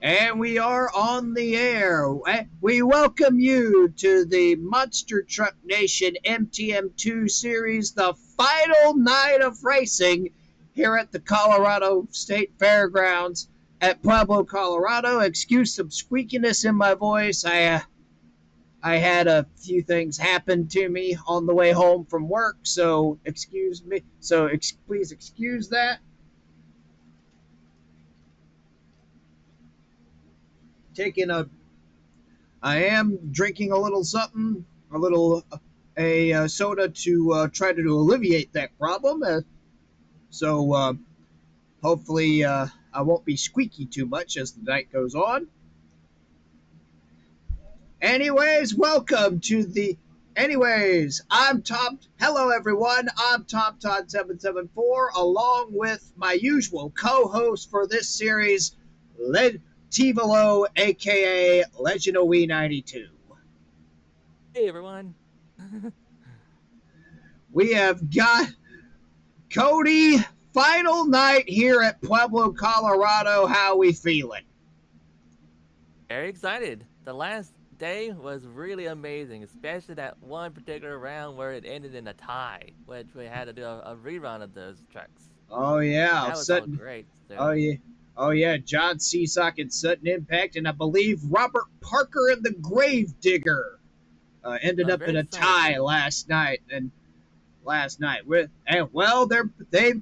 And we are on the air. We welcome you to the Monster Truck Nation MTM2 series, the final night of racing here at the Colorado State Fairgrounds at Pueblo, Colorado. Excuse some squeakiness in my voice. I had a few things happen to me on the way home from work, so excuse me. Please excuse that. Taking a I am drinking a little something, a little soda to try to alleviate that problem. So hopefully I won't be squeaky too much as the night goes on. Anyways, welcome to the. Anyways, I'm Tom. Hello, everyone. I'm Tom Todd 774, along with my usual co-host for this series, Tivolo, aka Legend of We 92. Hey everyone. We have got Cody, final night here at Pueblo, Colorado. How we feeling? Very excited. The last day was really amazing, especially that one particular round where it ended in a tie, which we had to do a rerun of those trucks. Oh yeah, That was all sudden. great. Oh So, yeah. Oh yeah, John Seasock and Sudden Impact, and I believe Robert Parker and the Gravedigger ended I'm up very in a excited tie too. last night. And well, they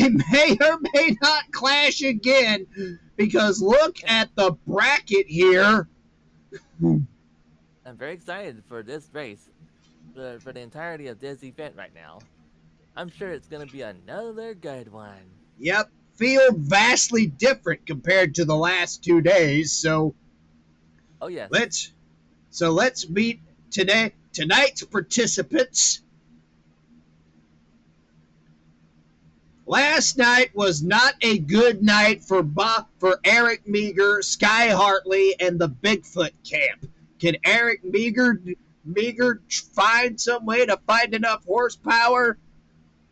may or may not clash again because look Yeah, at the bracket here. I'm very excited for this race, for the entirety of this event right now. I'm sure it's going to be another good one. Yep, feel vastly different compared to the last 2 days. Oh, yes. Let's let's meet tonight's participants. Last night was not a good night for Eric Meager, Sky Hartley, and the Bigfoot camp. Can Eric Meager find some way to find enough horsepower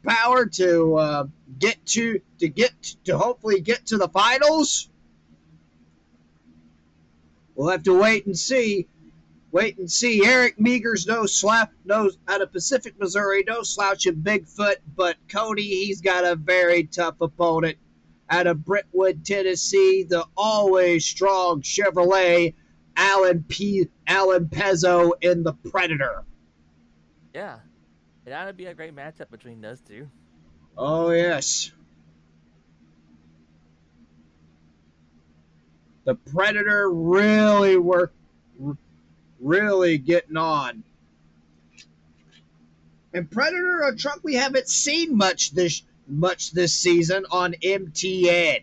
to hopefully get to the finals? We'll have to wait and see. Eric Meager's no out of Pacific, Missouri, no slouch in Bigfoot, but Cody, he's got a very tough opponent out of Brentwood, Tennessee, the always strong Chevrolet Alan Pezzo in the Predator. Yeah, it ought to be a great matchup between those two. Oh yes, the Predator really getting on. And Predator, a truck we haven't seen much this season on M.T.N.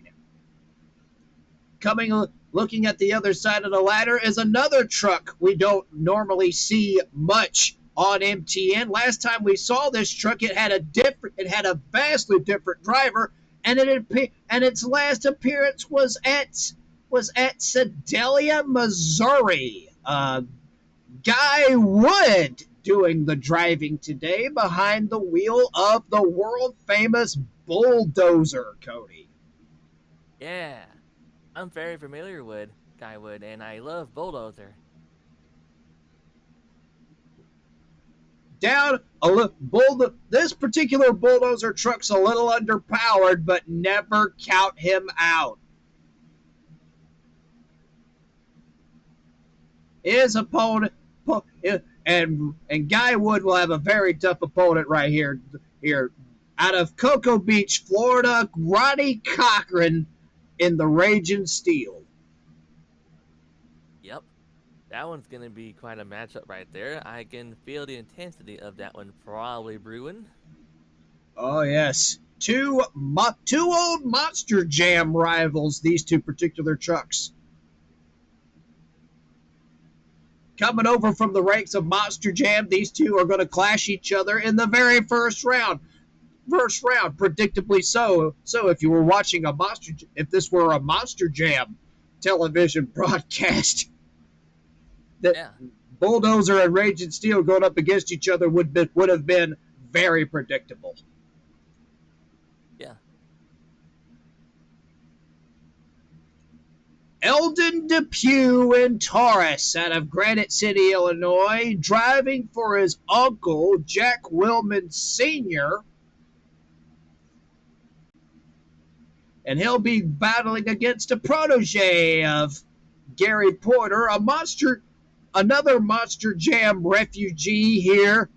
Looking at the other side of the ladder is another truck we don't normally see much on M.T.N. Last time we saw this truck, it had a vastly different driver, and its last appearance was at Sedalia, Missouri. Guy Wood doing the driving today behind the wheel of the world famous bulldozer, Cody. Yeah, I'm very familiar with Guywood, and I love Bulldozer. Down a this particular bulldozer truck's a little underpowered, but never count him out. His opponent and Guy Wood will have a very tough opponent right here out of Cocoa Beach, Florida, Ronnie Cochran in the Raging Steel. Yep. That one's going to be quite a matchup right there. I can feel the intensity of that one probably brewing. Oh yes, two old Monster Jam rivals. These two particular trucks coming over from the ranks of Monster Jam. These two are going to clash each other in the very first round. Predictably so. So if you were watching if this were a Monster Jam television broadcast, that Yeah, Bulldozer and Raging Steel going up against each other would have been very predictable. yeah. Eldon Depew in Taurus out of Granite City, Illinois, driving for his uncle, Jack Willman Sr., and he'll be battling against a protege of Gary Porter, another Monster Jam refugee here.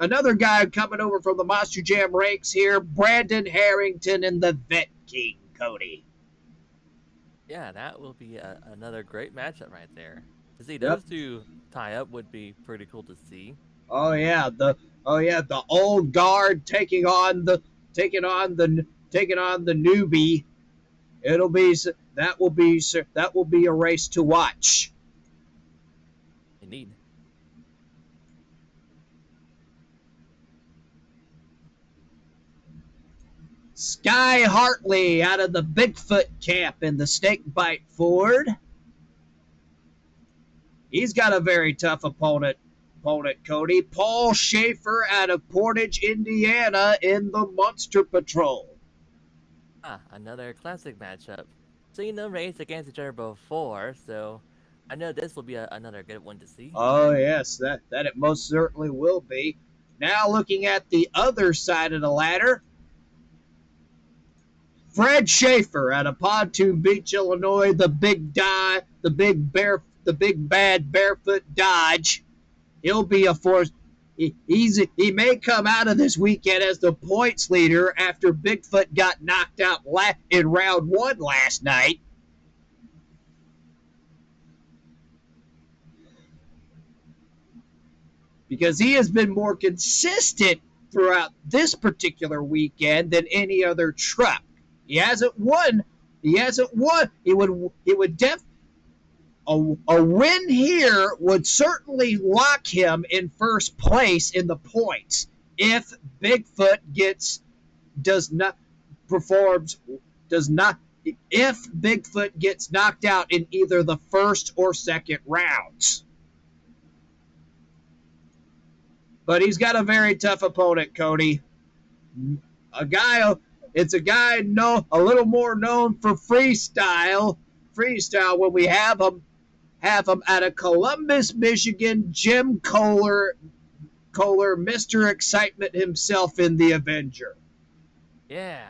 Another guy coming over from the Monster Jam ranks here, Brandon Harrington and the Vet King, Cody. Yeah, that will be another great matchup right there. To see Yep. those two tie up would be pretty cool to see. Oh yeah, the old guard taking on the newbie. It'll be that will be a race to watch. Indeed. Sky Hartley out of the Bigfoot camp in the Snakebite Ford. He's got a very tough opponent, Cody. Paul Schaefer out of Portage, Indiana in the Monster Patrol. Another classic matchup. Seen them race against each other before, so I know this will be another good one to see. Oh yes, that it most certainly will be. Now looking at the other side of the ladder, Fred Schaefer out of Pontoon Beach, Illinois, the big bad barefoot Dodge. He'll be a force. He may come out of this weekend as the points leader after Bigfoot got knocked out in round one last night. Because he has been more consistent throughout this particular weekend than any other truck. He hasn't won. He hasn't won. A win here would certainly lock him in first place in the points if Bigfoot does not performs does not if Bigfoot gets knocked out in either the first or second rounds. But he's got a very tough opponent, Cody. It's a guy a little more known for freestyle when we have him out of Columbus, Michigan, Jim Kohler, Mr. Excitement himself in the Avenger. Yeah,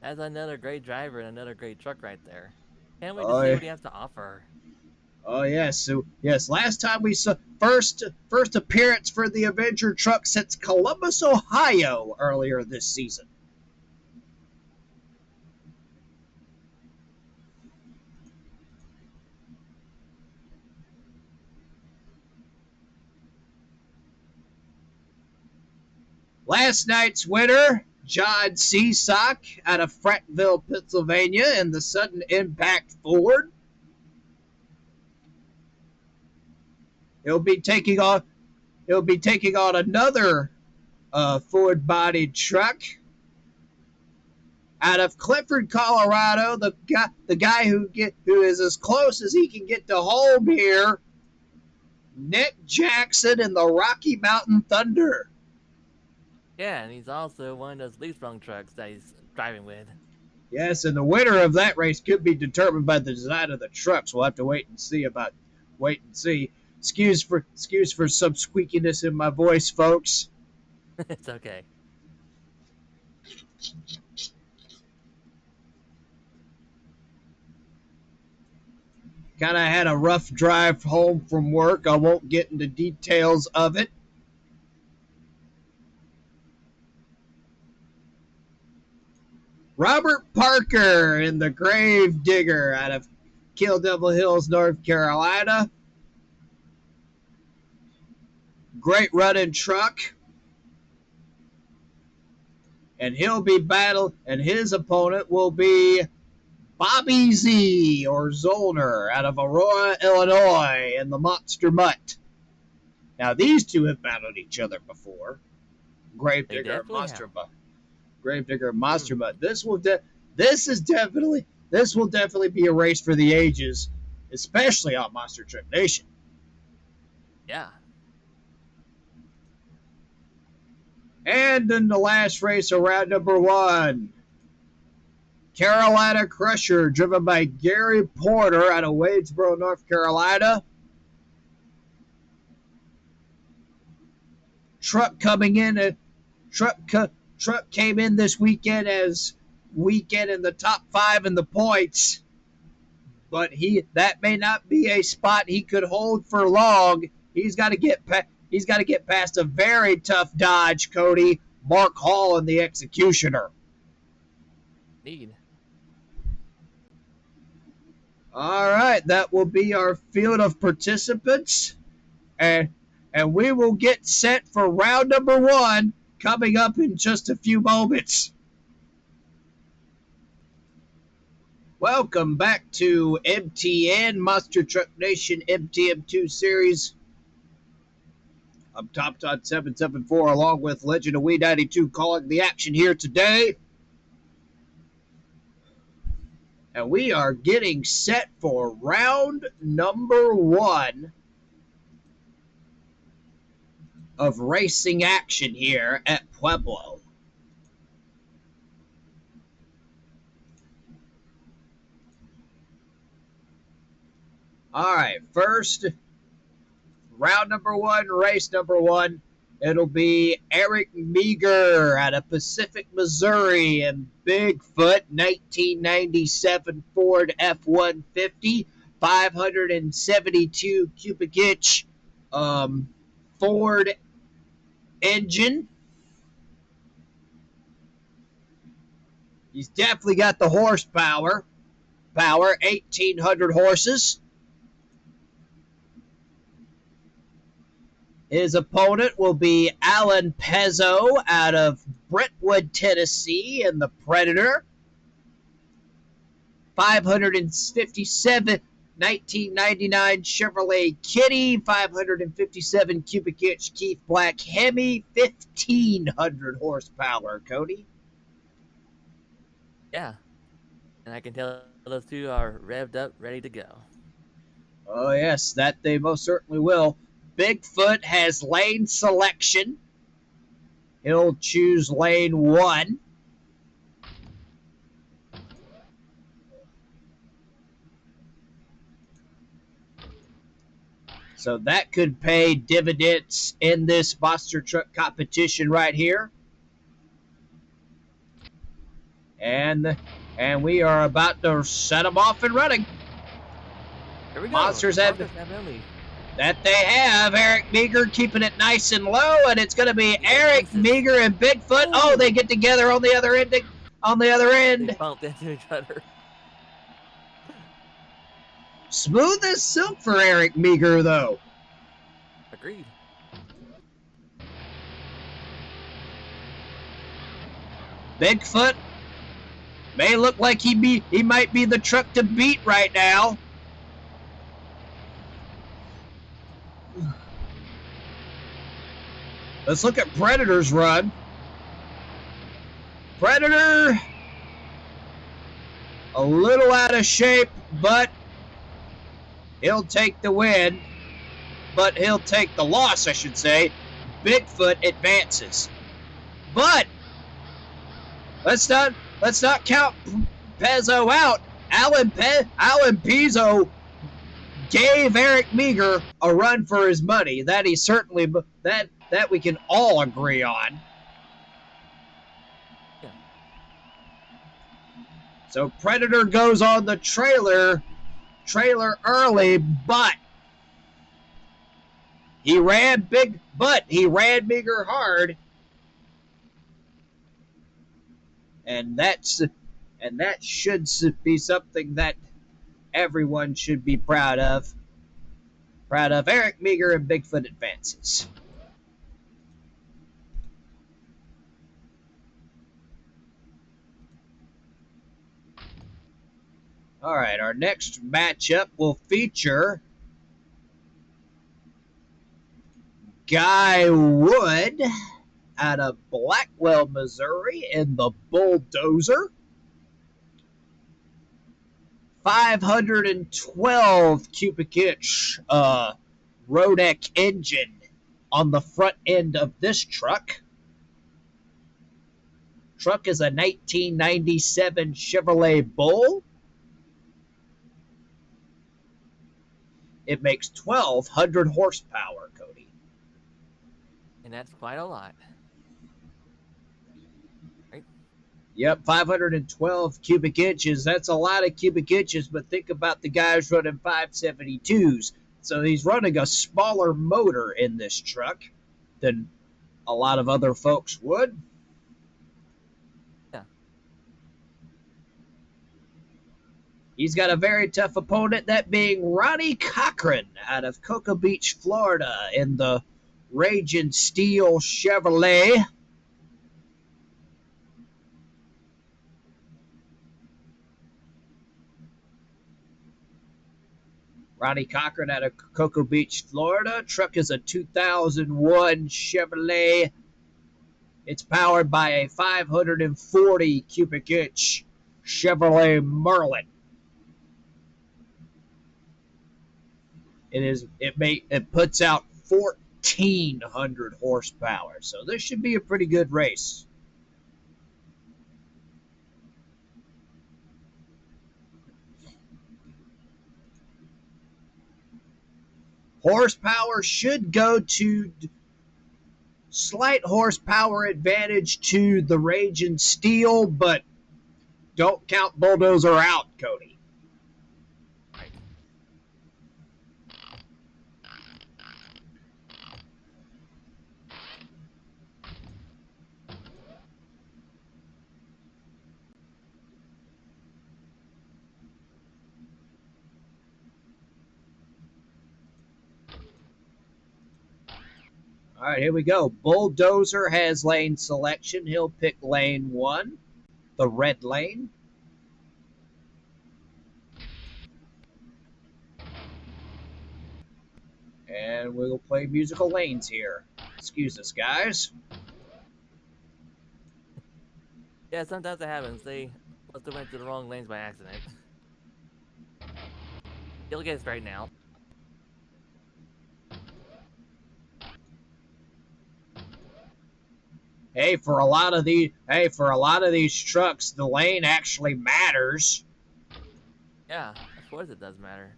that's another great driver and another great truck right there. Can't wait to Oh, see yeah. what he has to offer. Oh yes, so yes, last time we saw first appearance for the Avenger truck since Columbus, Ohio earlier this season. Last night's winner, John Seasock out of Frankville, Pennsylvania in the Sudden Impact Ford. He'll be taking on another Ford-bodied truck out of Clifford, Colorado. The guy who is as close as he can get to home here, Nick Jackson in the Rocky Mountain Thunder. Yeah, and he's also one of those leaf sprung trucks that he's driving with. Yes, and the winner of that race could be determined by the design of the trucks. We'll have to wait and see. Excuse for some squeakiness in my voice, folks. It's okay. Kind of had a rough drive home from work. I won't get into details of it. Robert Parker in the Grave Digger out of Kill Devil Hills, North Carolina. Great running truck. And his opponent will be Bobby Z or Zollner out of Aurora, Illinois in the Monster Mutt. Now these two have battled each other before. Gravedigger and Monster Mutt. Gravedigger and Monster Mutt. This will definitely be a race for the ages, especially on Monster Truck Nation. Yeah. And in the last race of round number one, Carolina Crusher, driven by Gary Porter out of Wadesboro, North Carolina. Truck coming in. Truck came in this weekend as weekend in the top 5 in the points, but that may not be a spot he could hold for long. He's got to get past a very tough Dodge, Cody. Mark Hall and the Executioner. Need. All right, that will be our field of participants, and we will get set for round number 1 coming up in just a few moments. Welcome back to M.T.N. Monster Truck Nation MTM2 Series. I'm Top Todd 774 along with Legend of Wee 92 calling the action here today. And we are getting set for round number 1 of racing action here at Pueblo. All right, first, round number 1, race number 1. It'll be Eric Meager out of Pacific, Missouri, and Bigfoot 1997 Ford F-150, 572 cubic inch Ford engine. He's definitely got the horsepower. 1,800 horses. His opponent will be Alan Pezzo out of Brentwood, Tennessee, in the Predator. 557 1999 Chevrolet Kitty, 557 cubic inch Keith Black Hemi, 1,500 horsepower, Cody. Yeah. And I can tell those two are revved up, ready to go. Oh, yes, that they most certainly will. Bigfoot has lane selection. He'll choose lane 1. So that could pay dividends in this monster truck competition right here. And we are about to set them off and running. Here we go. Monsters have that they have. Eric Meager keeping it nice and low, and it's going to be Eric Meager and Bigfoot. Oh, they get together on the other end. They bumped into each other. Smooth as silk for Eric Meager, though. Agreed. Bigfoot may look like he might be the truck to beat right now. Let's look at Predator's run. Predator, a little out of shape, but he'll take the win. But he'll take the loss, I should say. Bigfoot advances. But let's not count Pezzo out. Alan Pezzo gave Eric Meager a run for his money. That he certainly that we can all agree on. Yeah. So Predator goes on the trailer early, but he ran Meager hard. And that should be something that everyone should be proud of. Eric Meager and Bigfoot advances. All right, our next matchup will feature Guy Wood out of Blackwell, Missouri, in the Bulldozer. 512 cubic inch Rodec engine on the front end of this truck. Truck is a 1997 Chevrolet Bull. It makes 1,200 horsepower, Cody. And that's quite a lot. Right? Yep, 512 cubic inches. That's a lot of cubic inches, but think about the guys running 572s. So he's running a smaller motor in this truck than a lot of other folks would. Yeah. He's got a very tough opponent, that being Ronnie Cochran out of Cocoa Beach, Florida, in the Raging Steel Chevrolet. Ronnie Cochran out of Cocoa Beach, Florida. Truck is a 2001 Chevrolet. It's powered by a 540 cubic inch Chevrolet Merlin. It puts out 1,400 horsepower, so this should be a pretty good race. Horsepower should go to slight horsepower advantage to the Raging Steel, but don't count Bulldozer out, Cody. Right. All right, here we go. Bulldozer has lane selection. He'll pick lane 1, the red lane. And we'll play musical lanes here. Excuse us, guys. Yeah, sometimes it happens. They must have went to the wrong lanes by accident. He'll get it straightened out. For a lot of these trucks, the lane actually matters. Yeah, of course it does matter.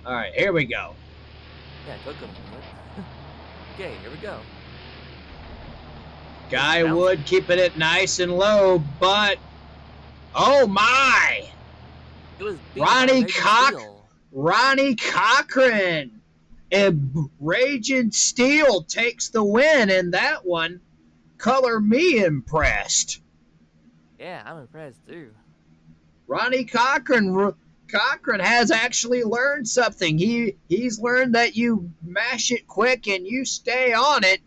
All right, here we go. Yeah, Coco. Okay, here we go. Guy Wood keeping it nice and low, but oh my! It was Ronnie Cochran and Raging Steel takes the win in that one. Color me impressed. Yeah, I'm impressed too. Ronnie Cochran has actually learned something. He's learned that you mash it quick and you stay on it.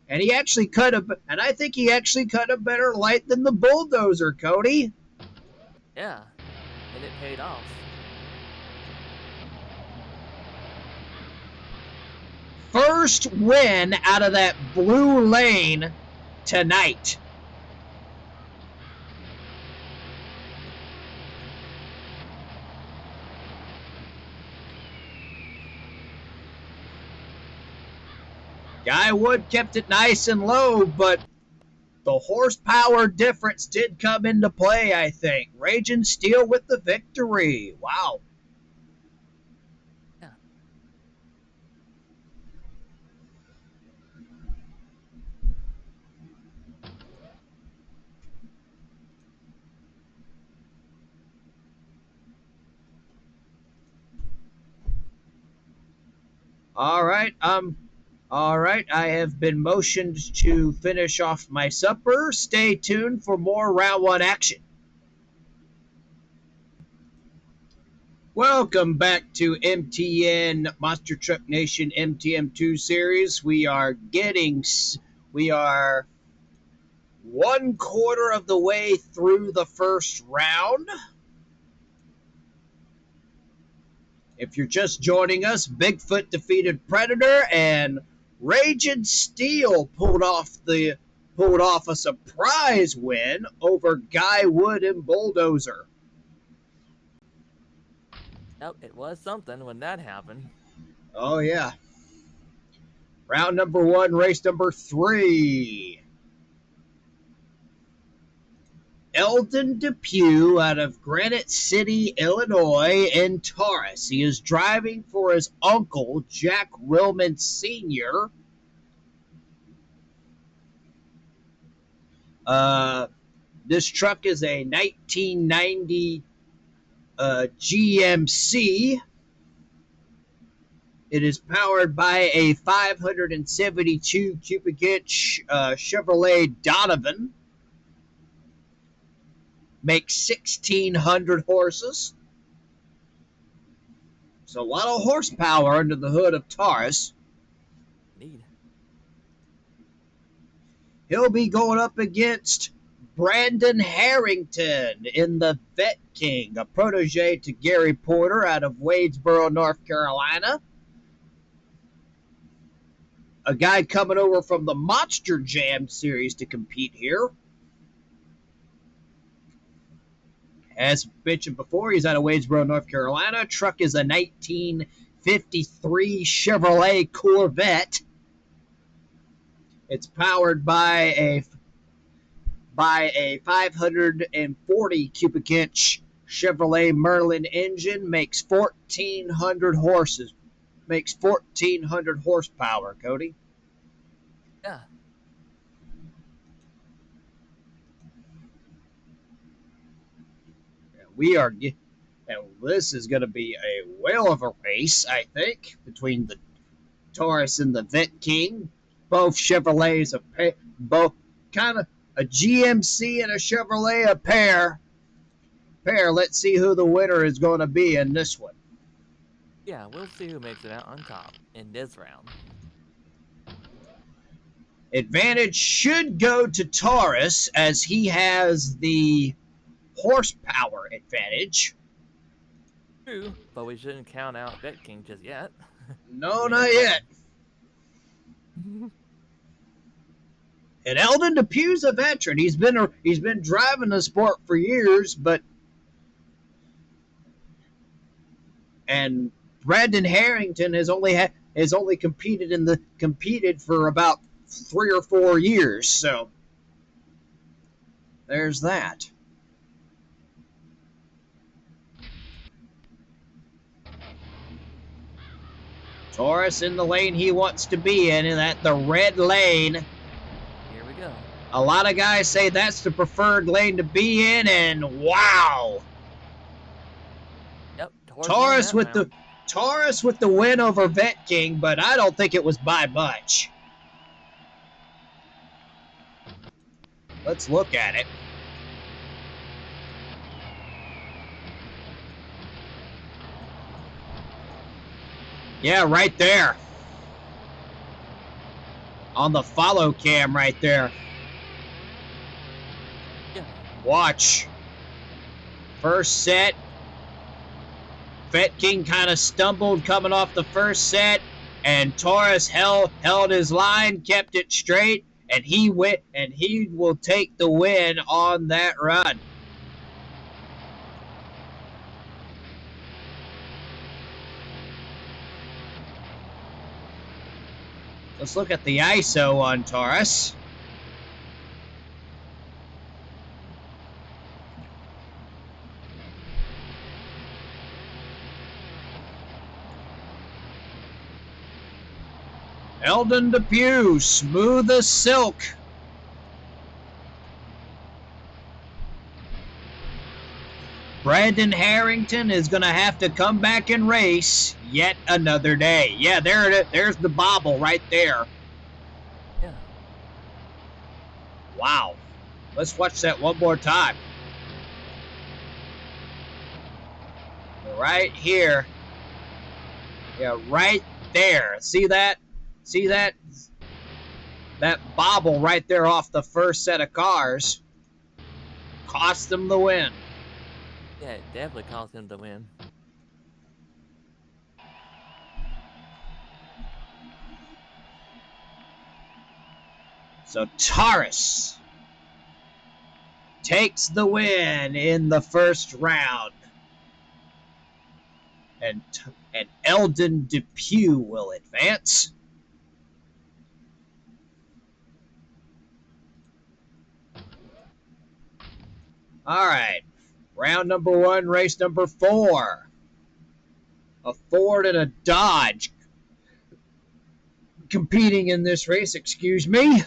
And I think he actually cut a better light than the Bulldozer, Cody. Yeah, and it paid off. First win out of that blue lane tonight. Guy Wood kept it nice and low, but the horsepower difference did come into play, I think. Raging Steel with the victory. Wow. Yeah. All right. All right. I have been motioned to finish off my supper. Stay tuned for more round 1 action. Welcome back to M.T.N. Monster Truck Nation MTM2 series. We are 1/4 of the way through the first round. If you're just joining us, Bigfoot defeated Predator and Raging Steel pulled off a surprise win over Guy Wood and Bulldozer. Yep, it was something when that happened. Oh yeah. Round number 1, race number 3. Eldon Depew out of Granite City, Illinois, in Taurus. He is driving for his uncle, Jack Willman Sr. This truck is a 1990 GMC. It is powered by a 572 cubic inch Chevrolet Donovan. Makes 1,600 horses. So a lot of horsepower under the hood of Taurus. Need. He'll be going up against Brandon Harrington in the Vet King, a protege to Gary Porter out of Wadesboro, North Carolina. A guy coming over from the Monster Jam series to compete here. As mentioned before, he's out of Wadesboro, North Carolina. Truck is a 1953 Chevrolet Corvette. It's powered by a 540 cubic inch Chevrolet Merlin engine. Makes 1,400 horses. Makes 1,400 horsepower, Cody. Yeah. We are, and this is going to be a whale of a race, I think, between the Taurus and the Vet King. Both Chevrolets, both kind of a GMC and a Chevrolet, a pair. Let's see who the winner is going to be in this one. Yeah, we'll see who makes it out on top in this round. Advantage should go to Taurus as he has the horsepower advantage. True, but we shouldn't count out Bet King just yet. No, not yet. And Eldon Depew's a veteran. He's been driving the sport for years, and Brandon Harrington has only competed for about 3 or 4 years. So there's that. Taurus in the lane he wants to be in, and at the red lane. Here we go. A lot of guys say that's the preferred lane to be in, and wow. Yep, Taurus with the win over Vet King, but I don't think it was by much. Let's look at it. Yeah, right there. On the follow cam right there. Yeah. Watch. First set. Vet King kind of stumbled coming off the first set, and Taurus held his line, kept it straight, and he will take the win on that run. Let's look at the ISO on Taurus. Eldon Depew, smooth as silk. Brandon Harrington is going to have to come back and race yet another day. Yeah, there's the bobble right there. Yeah. Wow. Let's watch that one more time. Right here. Yeah, right there. See that? See that? That bobble right there off the first set of cars cost them the win. Yeah, it definitely cost him to win. So Taurus takes the win in the first round. And Eldon Depew will advance. All right. Round number one, race number four. A Ford and a Dodge competing in this race, excuse me.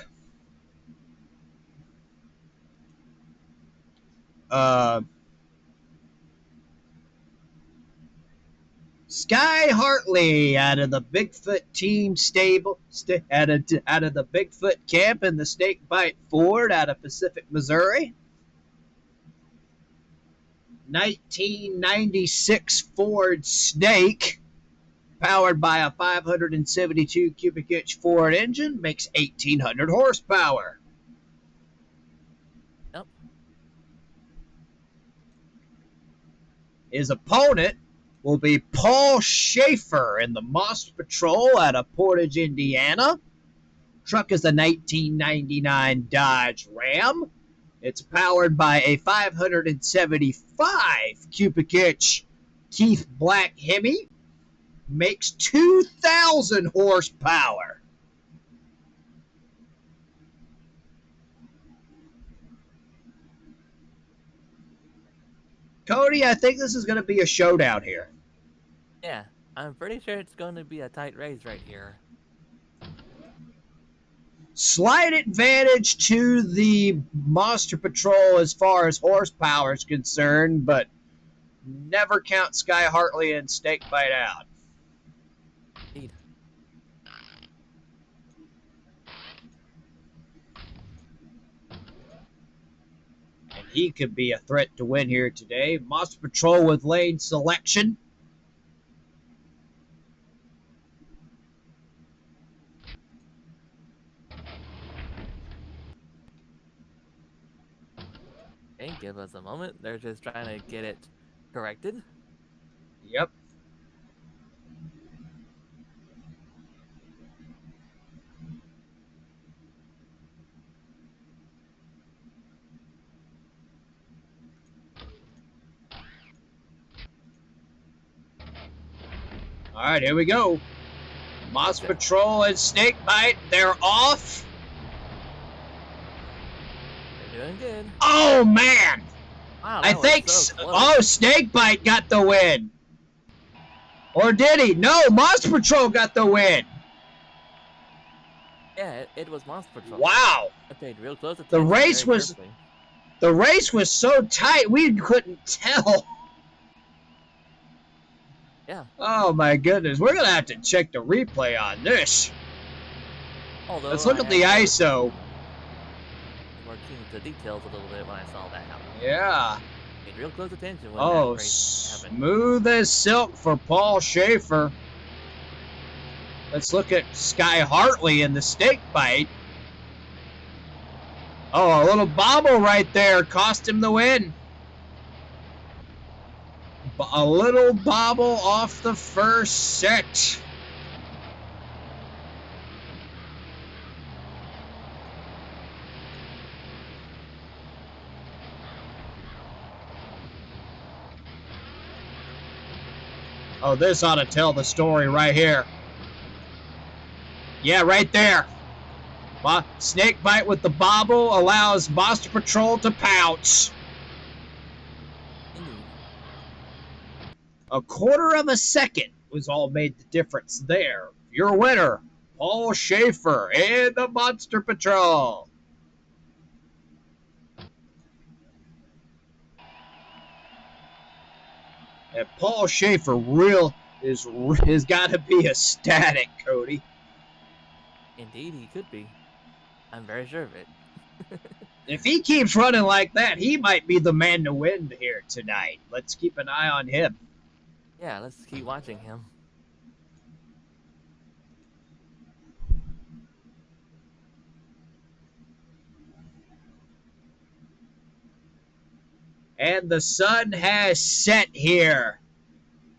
Uh, Sky Hartley out of the Bigfoot team stable, out of the Bigfoot camp in the Snakebite Ford out of Pacific, Missouri. 1996 Ford Snake, powered by a 572 cubic inch Ford engine, makes 1,800 horsepower. Yep. His opponent will be Paul Schaefer in the Monster Patrol out of Portage, Indiana. Truck is a 1999 Dodge Ram. It's powered by a 575 cubic inch Keith Black Hemi. Makes 2,000 horsepower. Cody, I think this is going to be a showdown here. Yeah, I'm pretty sure it's going to be a tight race right here. Slight advantage to the Monster Patrol as far as horsepower is concerned, but never count Sky Hartley and Snakebite out. Indeed. And he could be a threat to win here today. Monster Patrol with lane selection. Okay, give us a moment. They're just trying to get it corrected. Yep. All right, here we go. Monster Patrol and Snakebite, they're off. They're doing good. Oh, man. Wow, I think, so Snakebite got the win. Or did he? No, Monster Patrol got the win. Yeah, it was Monster Patrol. Wow. I paid real close attention. The race was so tight we couldn't tell. Yeah. Oh my goodness, we're gonna have to check the replay on this. Although let's look at the ISO. More keen to the details a little bit when I saw that happen. Yeah. Paid real close attention when that race happened. Smooth as silk for Paul Schaefer. Let's look at Sky Hartley in the Snakebite. Oh, a little bobble right there cost him the win. A little bobble off the first set. Oh, this ought to tell the story right here. Yeah, right there. Snakebite with the bobble allows Monster Patrol to pounce. A quarter of a second was all made the difference there. Your winner, Paul Schaefer and the Monster Patrol. And Paul Schaefer has got to be ecstatic, Cody. Indeed, he could be. I'm very sure of it. If he keeps running like that, he might be the man to win here tonight. Let's keep an eye on him. Yeah, let's keep watching him. And the sun has set here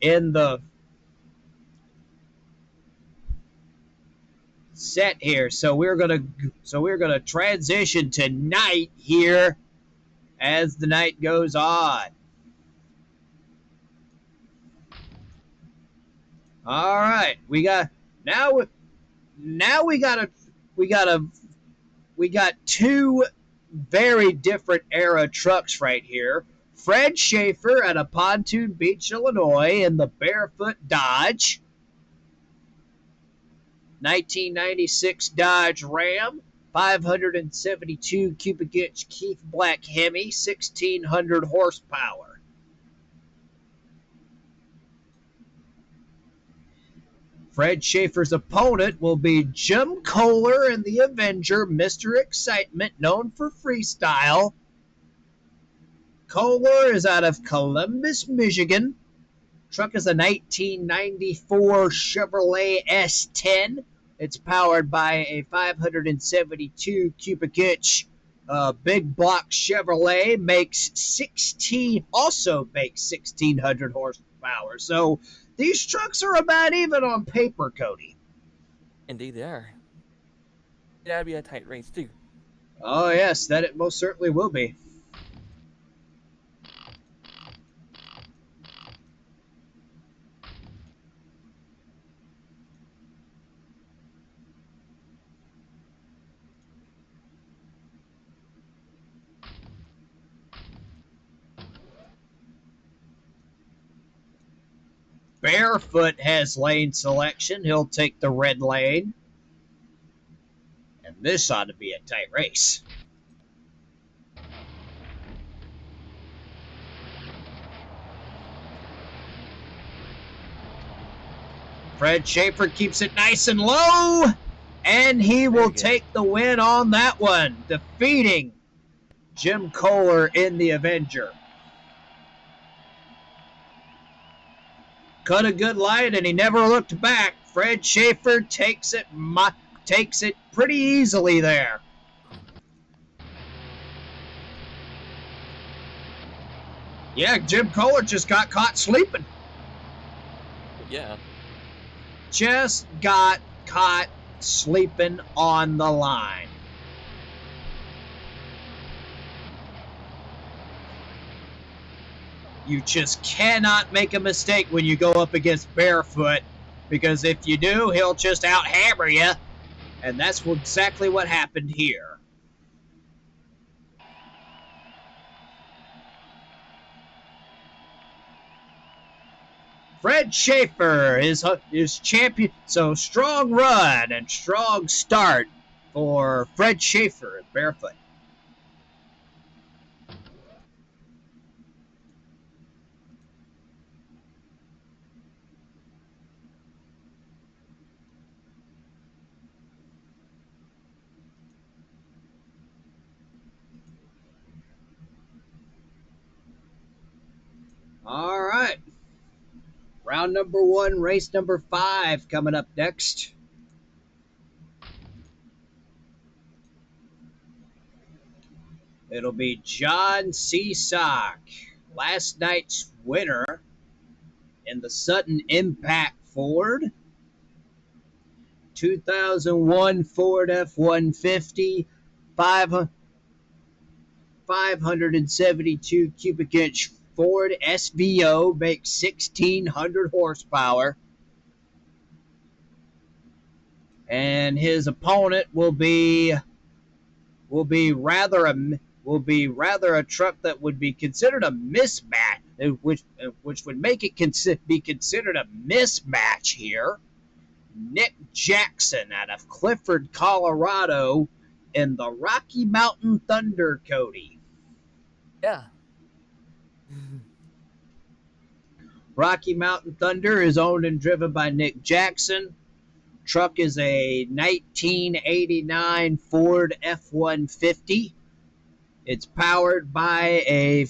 in the so we're gonna transition to night here as the night goes on. All right, we got two very different era trucks right here. Fred Schaefer out of Pontoon Beach, Illinois, in the Barefoot Dodge. 1996 Dodge Ram. 572 cubic inch Keith Black Hemi, 1600 horsepower. Fred Schaefer's opponent will be Jim Kohler in the Avenger, Mr. Excitement, known for freestyle. Kohler is out of Columbus, Michigan. Truck is a 1994 Chevrolet S10. It's powered by a 572 cubic inch big block Chevrolet. Also makes 1600 horsepower. So these trucks are about even on paper, Cody. Indeed, they are. That'd be a tight race too. Oh yes, that it most certainly will be. Barefoot has lane selection. He'll take the red lane. And this ought to be a tight race. Fred Schaefer keeps it nice and low, and he will take the win on that one, defeating Jim Kohler in the Avenger. Cut a good light, and he never looked back. Fred Schaefer takes it pretty easily there. Yeah, Jim Kohler just got caught sleeping. Yeah. Just got caught sleeping on the line. You just cannot make a mistake when you go up against Barefoot, because if you do, he'll just out-hammer you, and that's exactly what happened here. Fred Schaefer is champion, so strong run and strong start for Fred Schaefer at Barefoot. All right. Round number 1, race number 5 coming up next. It'll be John Seasock, last night's winner in the Sudden Impact Ford. 2001 Ford F-150, 572 cubic inch Ford SVO, makes 1600 horsepower. And his opponent will be rather a truck that would be considered a mismatch, which would make it be considered a mismatch here. Nick Jackson out of Clifford, Colorado, in the Rocky Mountain Thunder, Cody. Yeah. Rocky Mountain Thunder is owned and driven by Nick Jackson. Truck is a 1989 Ford F-150. It's powered by a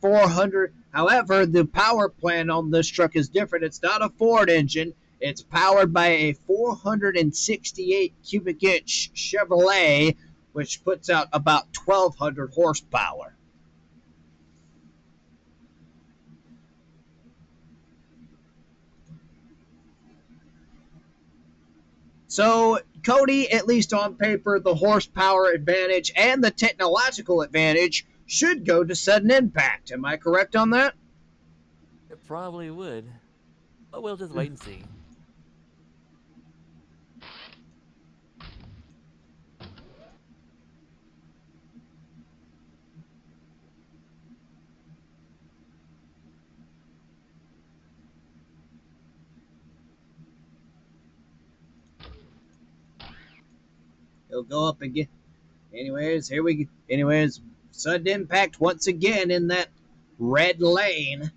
400. However, the power plant on this truck is different. It's not a Ford engine. It's powered by a 468 cubic inch Chevrolet, which puts out about 1,200 horsepower. So, Cody, at least on paper, the horsepower advantage and the technological advantage should go to Sudden Impact. Am I correct on that? It probably would. But we'll just wait and see. He'll go up again. Anyways, here we go. Anyways, sudden impact once again in that red lane.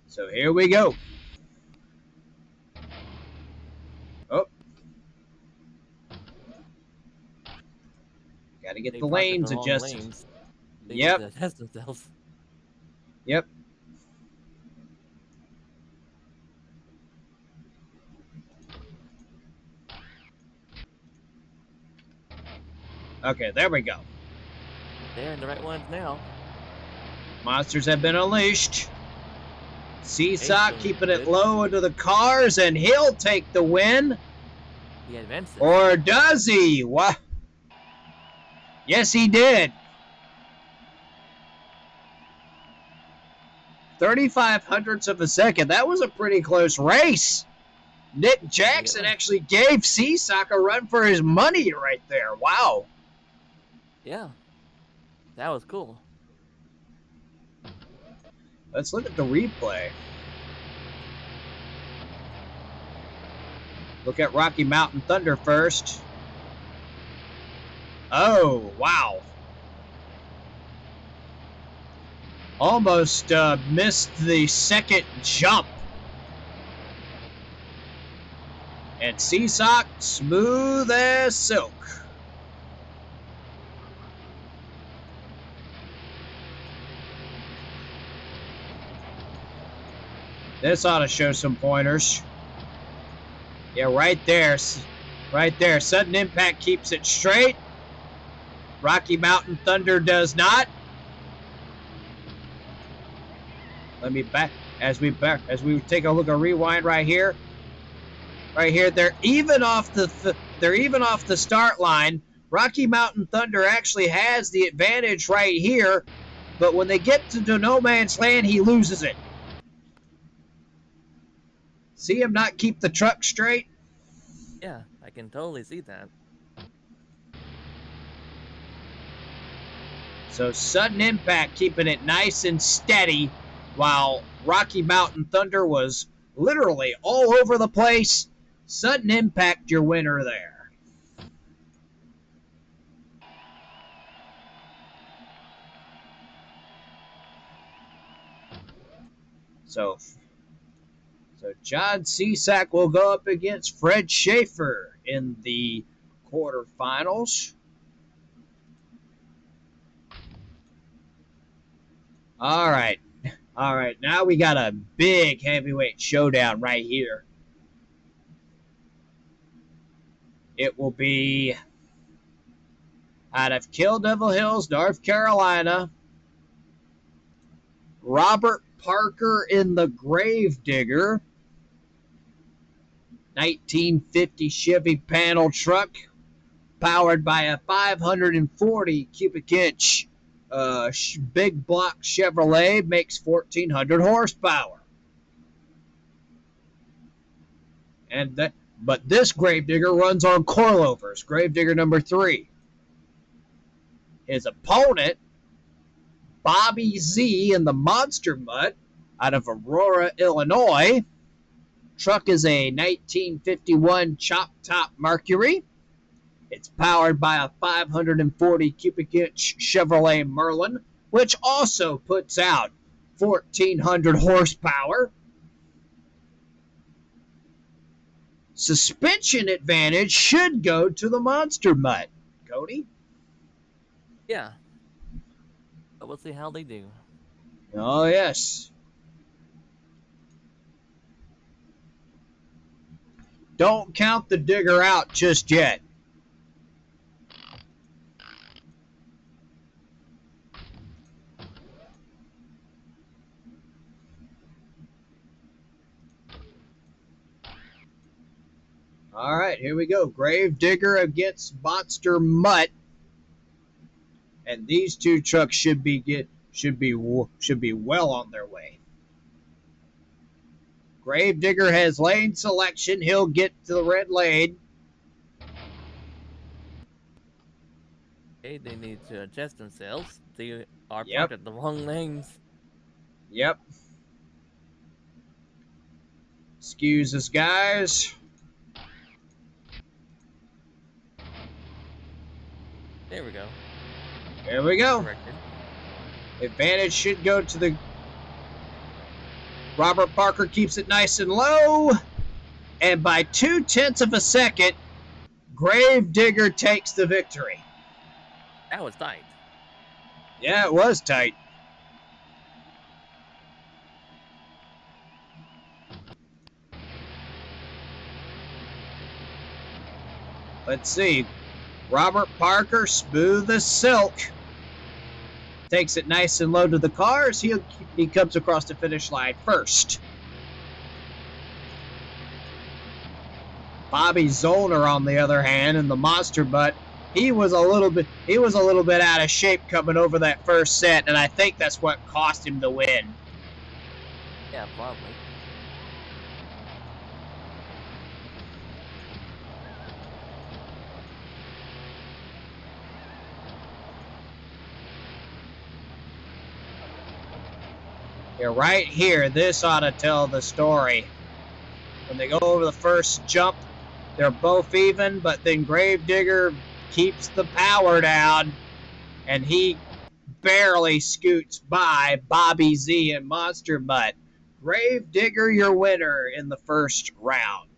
So here we go. Oh, got to get They the parked in lanes the wrong adjusted. lanes. They need Yep, to adjust themselves. yep. Okay, there we go. They're in the right ones now. Monsters have been unleashed. Ace Seesaw doing keeping it good. low into the cars, and he'll take the win. He advances. Or does he? What? Yes, he did. 35 hundredths of a second. That was a pretty close race. Nick Jackson actually gave Seesaw a run for his money right there. Wow. Yeah. That was cool. Let's look at the replay. Look at Rocky Mountain Thunder first. Oh, wow. Almost missed the second jump. And Seesaw, smooth as silk. This ought to show some pointers. Yeah, right there. Right there. Sudden impact keeps it straight. Rocky Mountain Thunder does not. Let me back as we take a look at rewind right here. Right here, they're even off the start line. Rocky Mountain Thunder actually has the advantage right here, but when they get to no man's land, he loses it. See him not keep the truck straight? Yeah, I can totally see that. So sudden impact keeping it nice and steady, while Rocky Mountain Thunder was literally all over the place. Sudden impact, your winner there. So John Cesack will go up against Fred Schaefer in the quarterfinals. All right. All right. Now we got a big heavyweight showdown right here. It will be out of Kill Devil Hills, North Carolina. Robert Parker in the Gravedigger. 1950 Chevy panel truck powered by a 540 cubic inch big block Chevrolet, makes 1,400 horsepower. But this Gravedigger runs on coilovers. Gravedigger number 3. His opponent, Bobby Z in the Monster Mutt out of Aurora, Illinois. Truck is a 1951 Chop Top Mercury. It's powered by a 540 cubic inch Chevrolet Merlin, which also puts out 1,400 horsepower. Suspension advantage should go to the Monster Mutt. Cody? Yeah. But we'll see how they do. Oh, yes. Don't count the digger out just yet. All right, here we go. Gravedigger against Monster Mutt, and these two trucks should be well on their way. Gravedigger has lane selection. He'll get to the red lane. Okay, they need to adjust themselves. They are Yep. parked at the wrong lanes. Yep. Excuse us, guys. There we go. There we go. Corrected. Advantage should go to the... Robert Parker keeps it nice and low. And by 0.2 of a second, Gravedigger takes the victory. That was tight. Yeah, it was tight. Let's see. Robert Parker, smooth as silk. Takes it nice and low to the cars. He comes across the finish line first. Bobby Zollner, on the other hand, in the Monster Butt, he was a little bit out of shape coming over that first set, and I think that's what cost him the win. Yeah, probably. Yeah, right here, this ought to tell the story. When they go over the first jump, they're both even, but then Gravedigger keeps the power down, and he barely scoots by Bobby Z and Monster Butt. Gravedigger, your winner in the first round.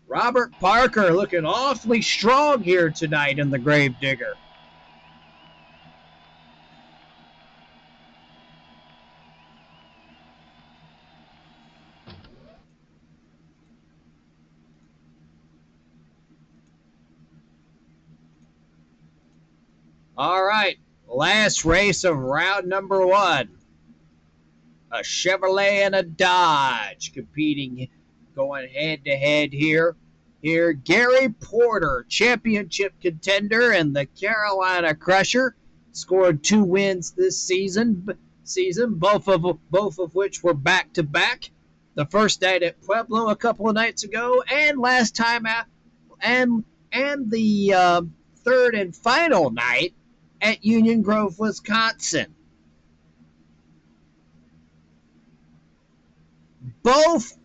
Robert Parker looking awfully strong here tonight in the Gravedigger. All right, last race of round number 1. A Chevrolet and a Dodge competing, going head-to-head here. Here, Gary Porter, championship contender, and the Carolina Crusher, scored 2 wins this season, both of which were back-to-back. The first night at Pueblo a couple of nights ago, and last time out, and the third and final night at Union Grove, Wisconsin. Both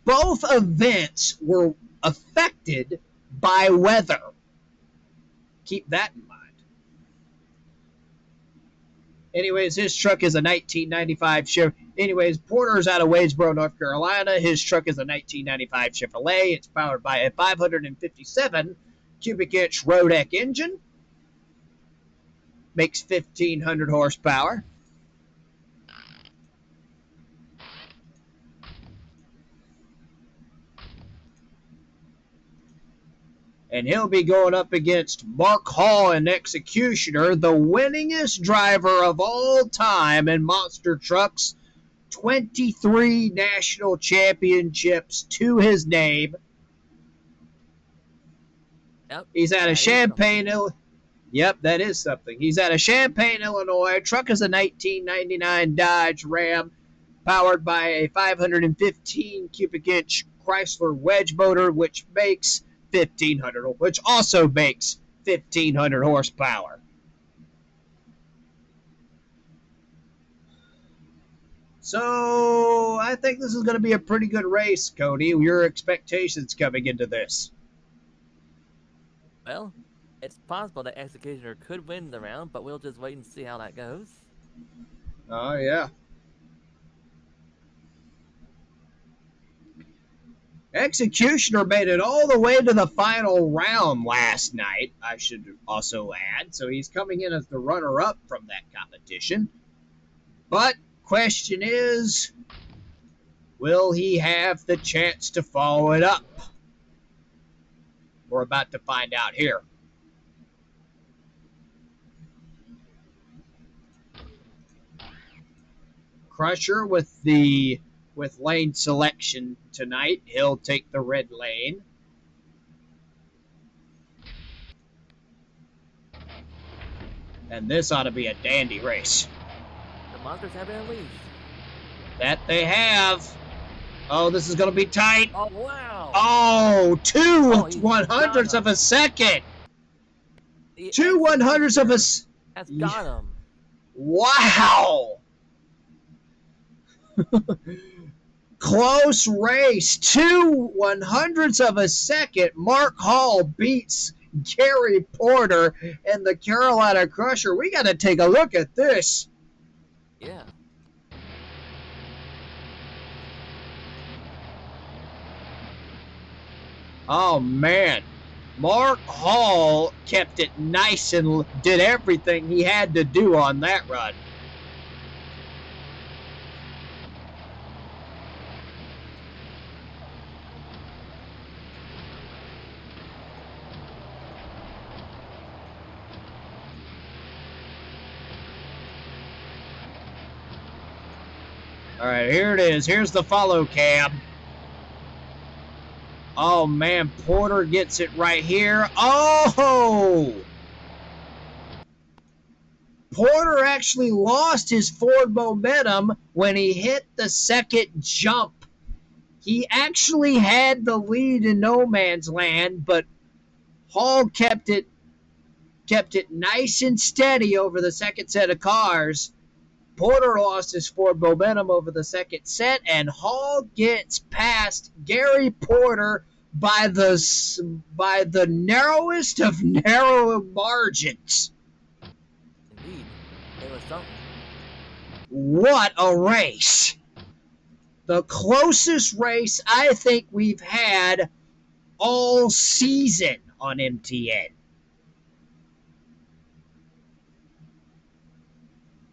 events were affected by weather. Keep that in mind. Anyways, his truck is a 1995 Chevrolet. Anyways, Porter's out of Wadesboro, North Carolina. His truck is a 1995 Chevrolet. It's powered by a 557 cubic inch Rodec engine. Makes 1,500 horsepower. And he'll be going up against Mark Hall, an Executioner, the winningest driver of all time in monster trucks. 23 national championships to his name. Yep. He's out of Champaign, Illinois. Yep, that is something. He's out of Champaign, Illinois. Truck is a 1999 Dodge Ram, powered by a 515 cubic inch Chrysler wedge motor, which also makes 1,500 horsepower. So I think this is going to be a pretty good race, Cody. Your expectations coming into this? Well, it's possible that Executioner could win the round, but we'll just wait and see how that goes. Oh, yeah. Executioner made it all the way to the final round last night, I should also add. So he's coming in as the runner-up from that competition. But question is, will he have the chance to follow it up? We're about to find out here. Crusher with lane selection tonight. He'll take the red lane. And this ought to be a dandy race. The monsters have been unleashed. That they have. Oh, this is going to be tight. Oh, wow. Oh, 2/100ths of a second. 2/100ths of a second. That's got him. Wow. Close race. 2/100ths of a second. Mark Hall beats Gary Porter and the Carolina Crusher. We got to take a look at this. Yeah. Oh, man. Mark Hall kept it nice and did everything he had to do on that run. All right, here it is. Here's the follow cam. Oh, man, Porter gets it right here. Oh! Porter actually lost his forward momentum when he hit the second jump. He actually had the lead in no man's land, but Hall kept it nice and steady over the second set of cars. Porter lost his forward momentum over the second set, and Hall gets past Gary Porter by the narrowest of narrow margins. Indeed. It was something. What a race! The closest race I think we've had all season on M.T.N.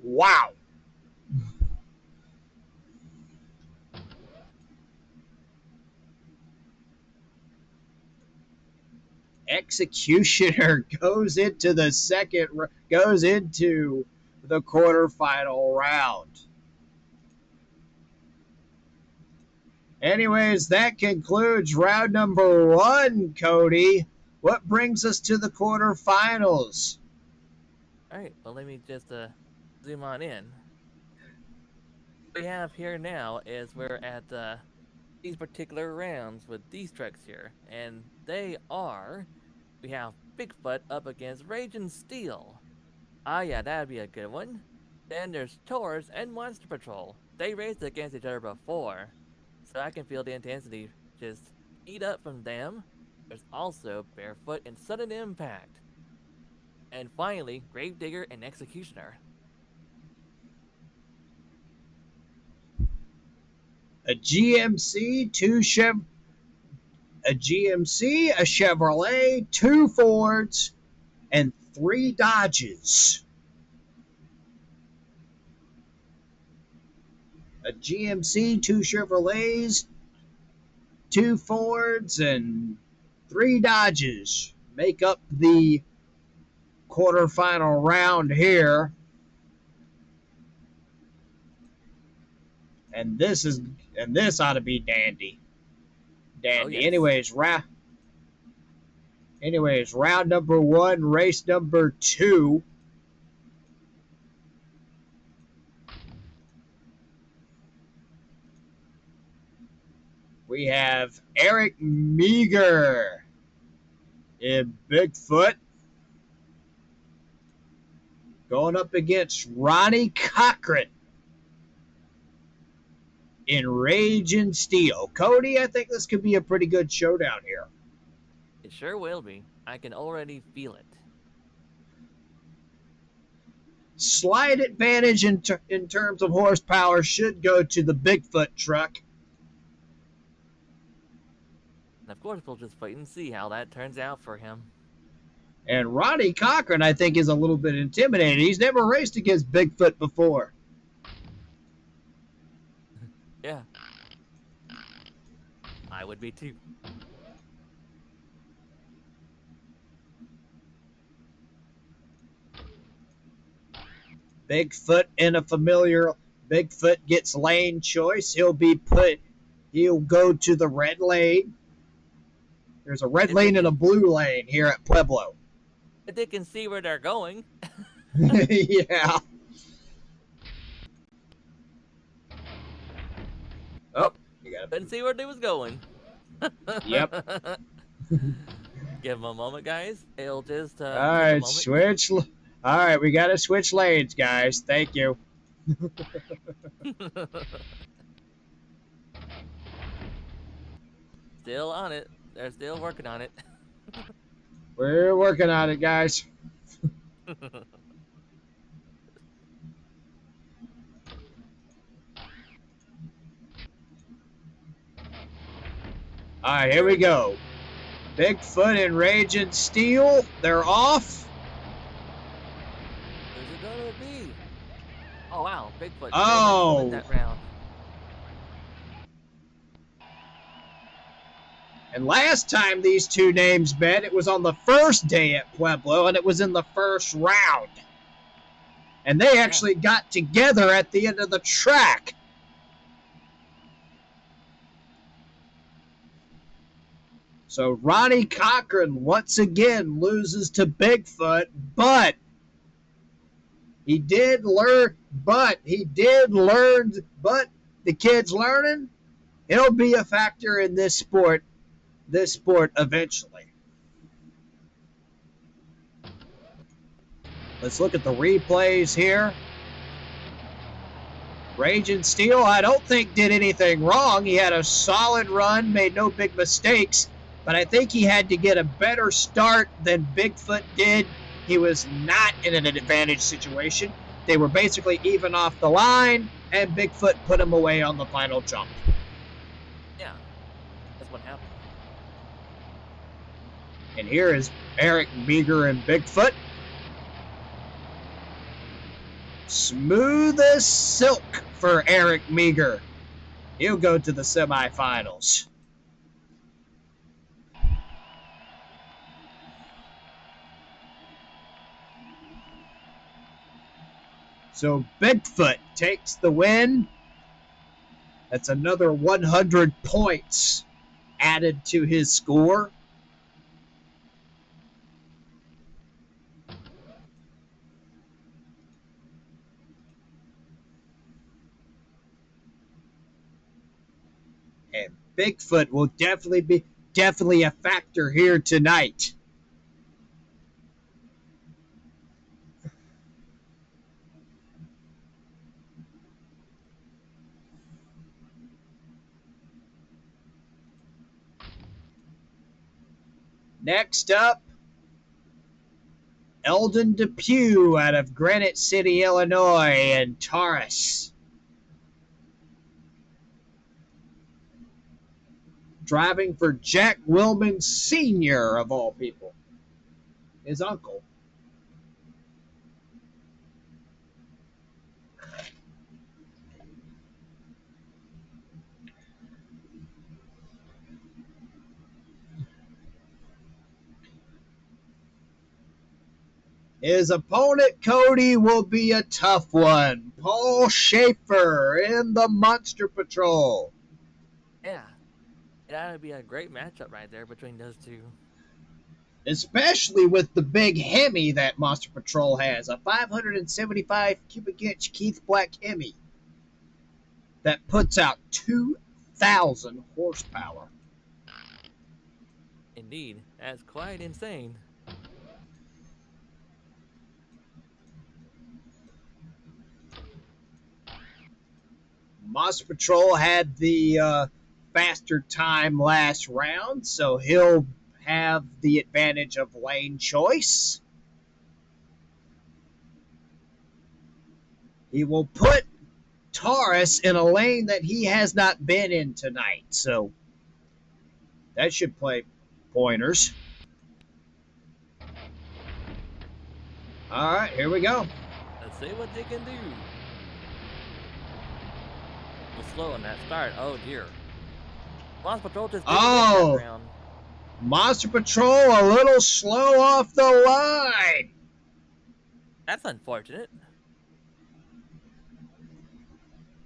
Wow. Executioner goes into the quarterfinal round. Anyways, that concludes round number 1, Cody. What brings us to the quarterfinals? All right. Well, let me just zoom on in. What we have here now is we're at these particular rounds with these trucks here, and they are. We have Bigfoot up against Raging Steel. Ah, yeah, that'd be a good one. Then there's Taurus and Monster Patrol. They raced against each other before, so I can feel the intensity just heat up from them. There's also Barefoot and Sudden Impact. And finally, Gravedigger and Executioner. A GMC, a Chevrolet, 2 Fords, and 3 Dodges. A GMC, 2 Chevrolets, 2 Fords, and 3 Dodges make up the quarterfinal round here. And this ought to be dandy. Oh, yes. Anyways, round number 1, race number 2. We have Eric Meager in Bigfoot going up against Ronnie Cochran in Rage and Steel. Cody, I think this could be a pretty good showdown here. It sure will be. I can already feel it. Slight advantage in terms of horsepower should go to the Bigfoot truck. And of course, we'll just wait and see how that turns out for him. And Ronnie Cochran, I think, is a little bit intimidated. He's never raced against Bigfoot before. Yeah. I would be too. Bigfoot in a familiar. Bigfoot gets lane choice. He'll go to the red lane. There's a red lane and a blue lane here at Pueblo. But they can see where they're going. Yeah. Oh, you got Couldn't see where they was going. Yep. Give them a moment, guys. It'll just All right, switch. All right, we got to switch lanes, guys. Thank you. still on it. They're still working on it. We're working on it, guys. All right, here we go. Bigfoot and Raging Steel, they're off. Who's it gonna be? Oh wow, Bigfoot still managed to win Oh, that round. and last time these two names met, it was on the first day at Pueblo, and it was in the first round. And they actually got together at the end of the track. So Ronnie Cochran once again loses to Bigfoot, but he did learn, but the kid's learning. It'll be a factor in this sport eventually. Let's look at the replays here. Raging Steel, I don't think did anything wrong. He had a solid run, made no big mistakes, but I think he had to get a better start than Bigfoot did. He was not in an advantage situation. They were basically even off the line, and Bigfoot put him away on the final jump. Yeah, that's what happened. And here is Eric Meager and Bigfoot. Smooth as silk for Eric Meager. He'll go to the semifinals. So Bigfoot takes the win. That's another 100 points added to his score. And Bigfoot will definitely a factor here tonight. Next up, Eldon Depew out of Granite City, Illinois, and Taurus. Driving for Jack Willman Sr., of all people. His uncle. His opponent, Cody, will be a tough one. Paul Schaefer in the Monster Patrol. Yeah, that would be a great matchup right there between those two. Especially with the big Hemi that Monster Patrol has. A 575 cubic inch Keith Black Hemi that puts out 2,000 horsepower. Indeed, that's quite insane. Monster Patrol had the faster time last round, so he'll have the advantage of lane choice. He will put Taurus in a lane that he has not been in tonight, so that should play pointers. All right, here we go. Let's see what they can do. Slow on that start. Oh dear. Monster Patrol just didn't win that round. Monster Patrol a little slow off the line. That's unfortunate.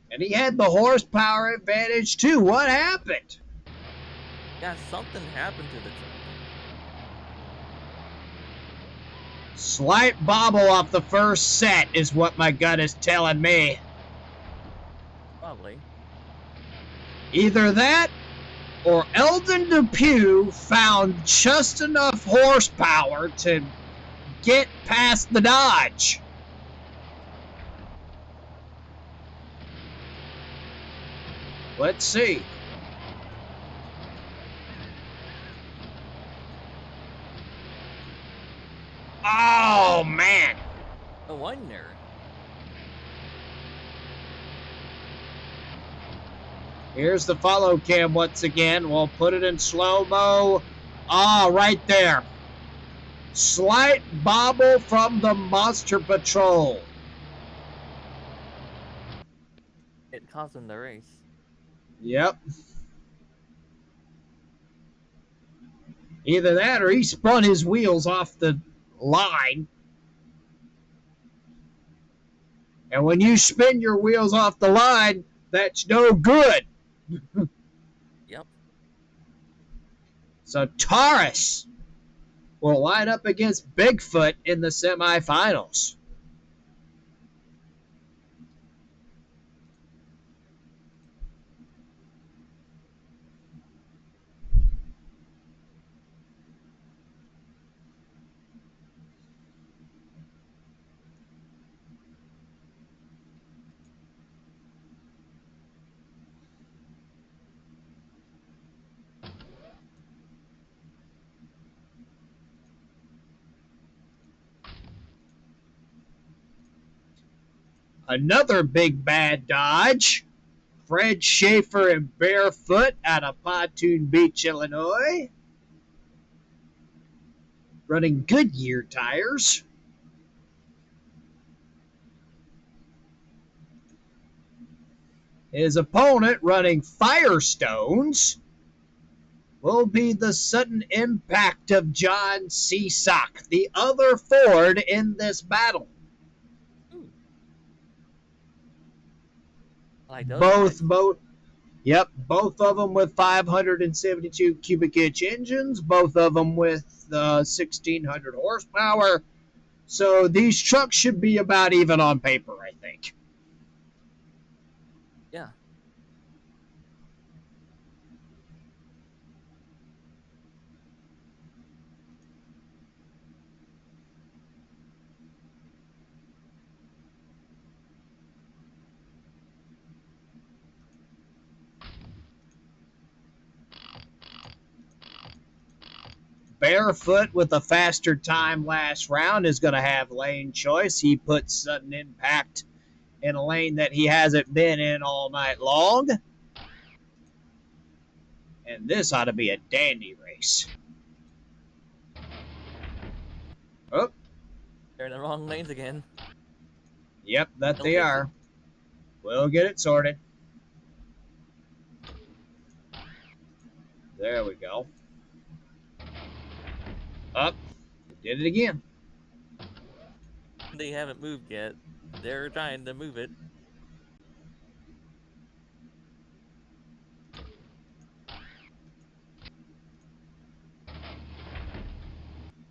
And he had the horsepower advantage too. What happened? Yeah, something happened to the truck. Slight bobble off the first set is what my gut is telling me. Probably. Either that or Eldon Depew found just enough horsepower to get past the Dodge. Let's see. wonder. Here's the follow cam once again. We'll put it in slow-mo. Ah, right there. Slight bobble from the Monster Patrol. It cost him the race. Yep. Either that or he spun his wheels off the line. And when you spin your wheels off the line, that's no good. Yep. So Taurus will line up against Bigfoot in the semifinals. Another big bad dodge. Fred Schaefer and Barefoot out of Pontoon Beach, Illinois. Running Goodyear tires. His opponent, running Firestones, will be the sudden impact of John Seasock, the other Ford in this battle. Ooh. I like those Both, tracks. both, yep, both of them with 572 cubic inch engines, both of them with 1,600 horsepower. So these trucks should be about even on paper, I think. Yeah. Barefoot with a faster time last round is going to have lane choice. He puts sudden impact in a lane that he hasn't been in all night long. And this ought to be a dandy race. Oh, They're in the wrong lanes again. yep, that They'll they fix it. are. We'll get it sorted. There we go. Up. Did it again. They haven't moved yet. They're trying to move it.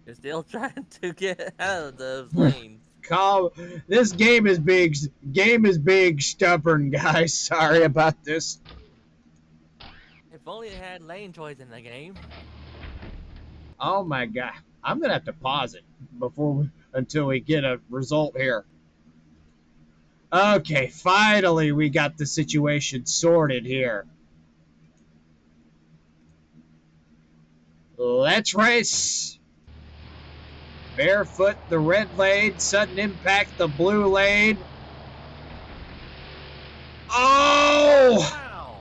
They're still trying to get out of those lanes. Call this game is big stubborn, guys. Sorry about this. If only they had lane choice in the game. Oh my god. I'm gonna have to pause it until we get a result here. Okay, finally we got the situation sorted here. Let's race. Barefoot, the red lane. Sudden impact, the blue lane. Oh! Wow!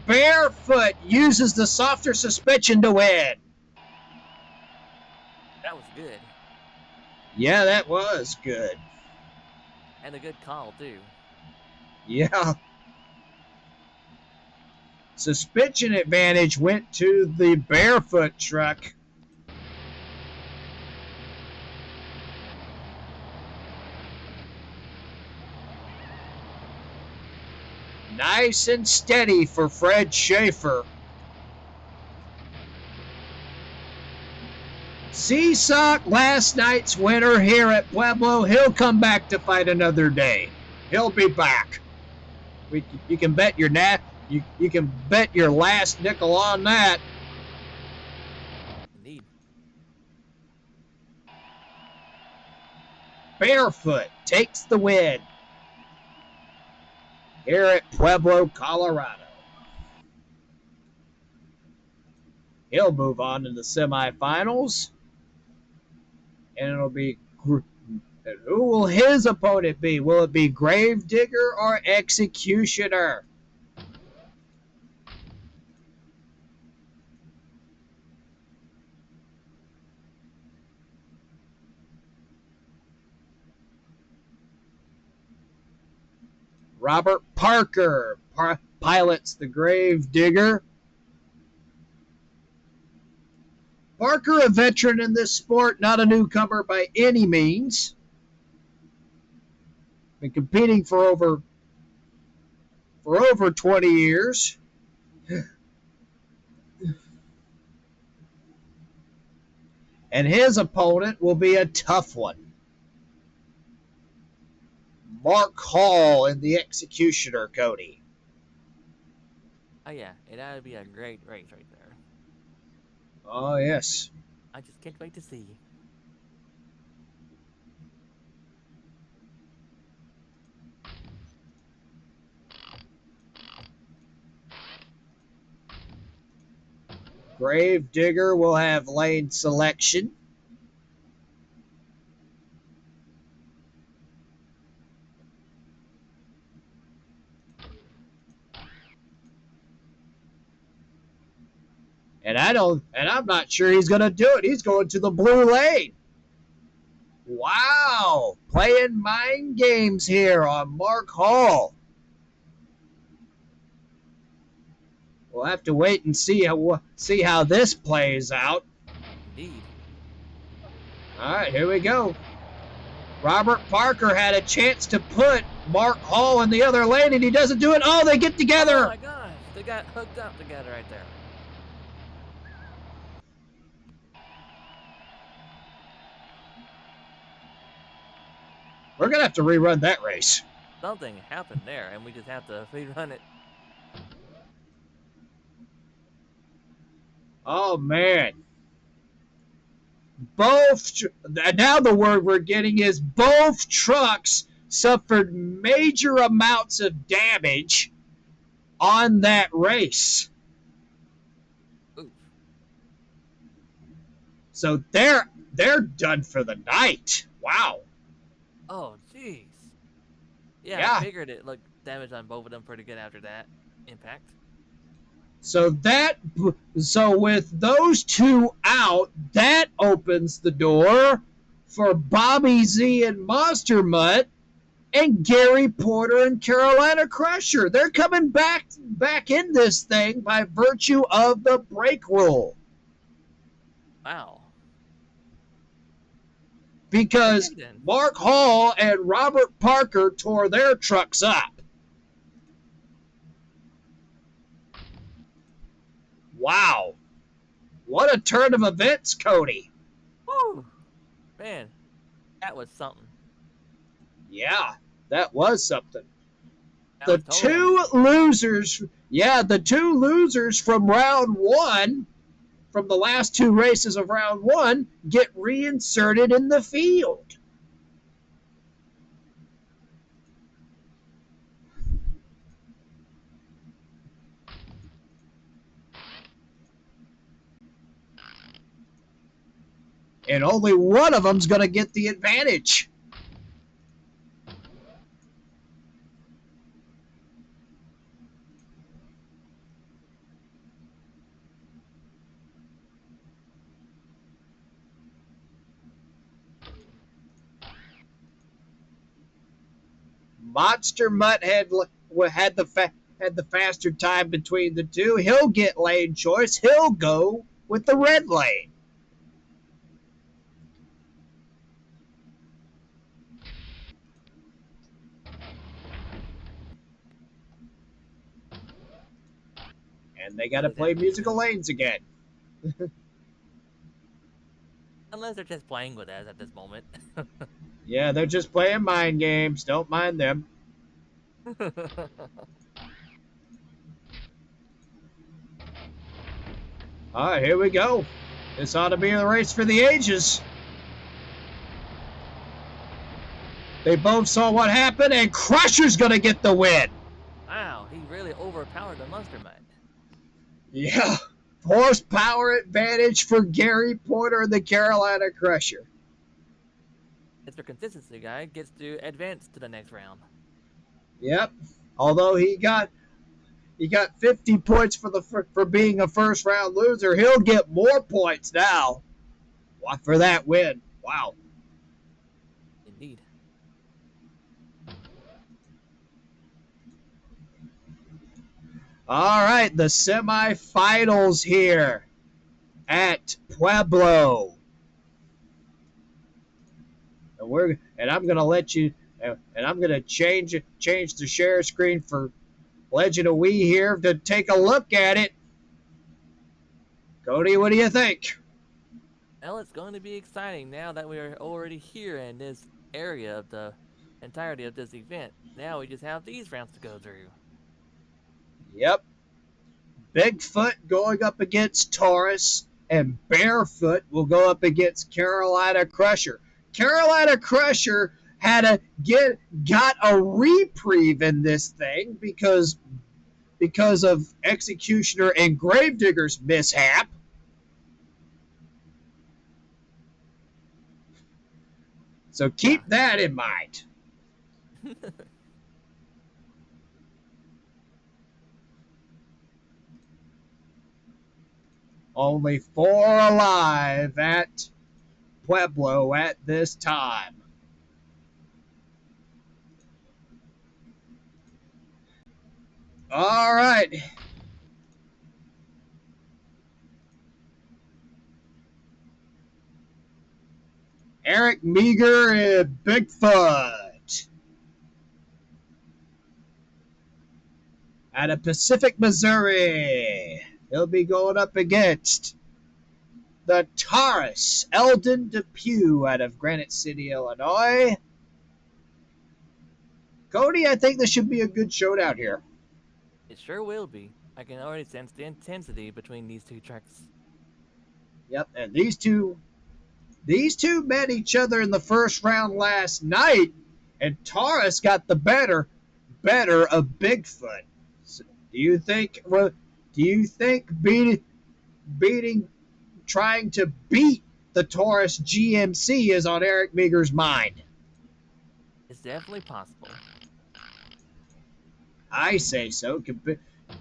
Barefoot uses the softer suspension to win. That was good. Yeah, that was good. And a good call, too. Yeah. Suspension advantage went to the Barefoot truck. Nice and steady for Fred Schaefer. Seasock, last night's winner here at Pueblo. He'll come back to fight another day. He'll be back. You can bet your you can bet your last nickel on that. Indeed. Barefoot takes the win here at Pueblo, Colorado. He'll move on to the semifinals, and And who will his opponent be? Will it be Gravedigger or Executioner? Robert Parker pilots the Gravedigger. Parker, a veteran in this sport, not a newcomer by any means. Been competing for over 20 years. And his opponent will be a tough one. Mark Hall in the Executioner, Cody. Oh yeah, that would be a great race right there. Oh, yes. I just can't wait to see. Gravedigger will have lane selection. And I'm not sure he's going to do it. He's going to the blue lane. Wow, playing mind games here on Mark Hall. We'll have to wait and see how this plays out. Indeed. All right, here we go. Robert Parker had a chance to put Mark Hall in the other lane, and he doesn't do it. Oh, they get together. Oh my gosh, they got hooked up together right there. We're going to have to rerun that race. Something happened there, and we just have to rerun it. Oh, man. Now the word we're getting is both trucks suffered major amounts of damage on that race. Oof. So they're done for the night. Wow. Oh, jeez. Yeah, Yeah. I figured it looked damage on both of them pretty good after that impact. So with those two out, that opens the door for Bobby Z and Monster Mutt and Gary Porter and Carolina Crusher. They're coming back in this thing by virtue of the brake rule. Wow. Because Okay, then. Mark Hall and Robert Parker tore their trucks up. Wow. What a turn of events, Cody. Woo! Man, that was something. Yeah, that was something. That The two losers from round one, from the last two races of round one, get reinserted in the field. And only one of them's going to get the advantage. Monster Mutt had the faster time between the two. He'll get lane choice. He'll go with the red lane. And they got to play musical lanes again. Unless they're just playing with us at this moment. Yeah, they're just playing mind games. Don't mind them. All right, here we go. This ought to be a race for the ages. They both saw what happened, and Crusher's going to get the win. Wow, he really overpowered the Monster Mutt. Yeah, horsepower advantage for Gary Porter and the Carolina Crusher. It's Mr. Consistency Guy gets to advance to the next round. Yep. Although he got 50 points for being a first round loser, he'll get more points now for that win. Wow. Indeed. All right, the semifinals here at Pueblo. And I'm gonna let you and I'm gonna change the share screen for Legend of Wii here to take a look at it. Cody, what do you think? Well, it's going to be exciting now that we are already here in this area of the entirety of this event. Now we just have these rounds to go through. Yep. Bigfoot going up against Taurus, and Barefoot will go up against Carolina Crusher. Carolina Crusher got a reprieve in this thing because of Executioner and Gravedigger's mishap. So Yeah. keep that in mind. Only 4 alive at Pueblo at this time. All right. Eric Meager and Bigfoot out of Pacific, Missouri. He'll be going up against the Taurus Eldon Depew out of Granite City, Illinois. Cody, I think this should be a good showdown here. It sure will be. I can already sense the intensity between these two trucks. Yep, and these two met each other in the first round last night, and Taurus got the better of Bigfoot. So do you think beating trying to beat the Taurus GMC is on Eric Meager's mind? It's definitely possible. I say so,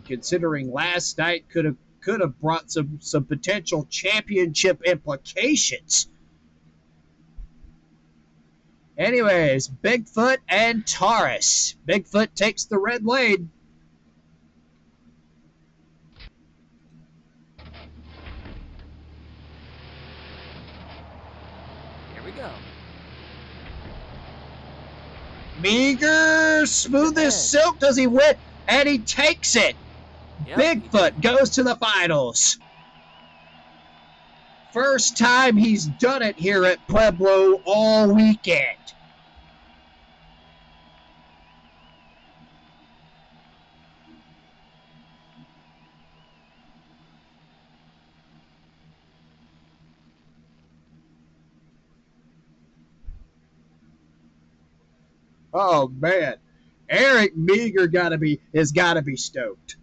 considering last night could have brought some potential championship implications. Anyways, Bigfoot and Taurus. Bigfoot takes the red lane. Here we go. Meager, smooth as silk does he win, and he takes it. Yep, Bigfoot goes to the finals. First time he's done it here at Pueblo all weekend. Oh man, Eric Meager has gotta be stoked.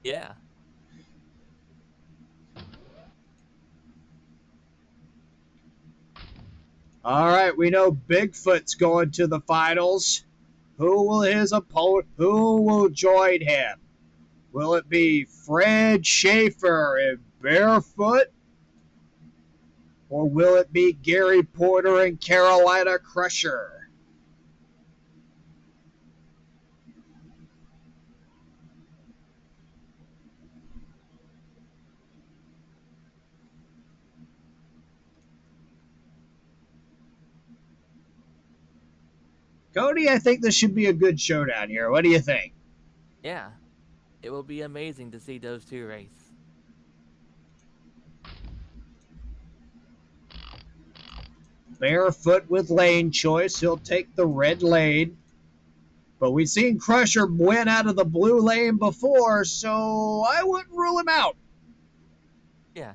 Yeah. All right, we know Bigfoot's going to the finals. Who will his opponent? Who will join him? Will it be Fred Schaefer in Barefoot? Or will it be Gary Porter and Carolina Crusher? Cody, I think this should be a good showdown here. What do you think? Yeah. It will be amazing to see those two race. Barefoot with lane choice. He'll take the red lane. But we've seen Crusher win out of the blue lane before, so I wouldn't rule him out. Yeah.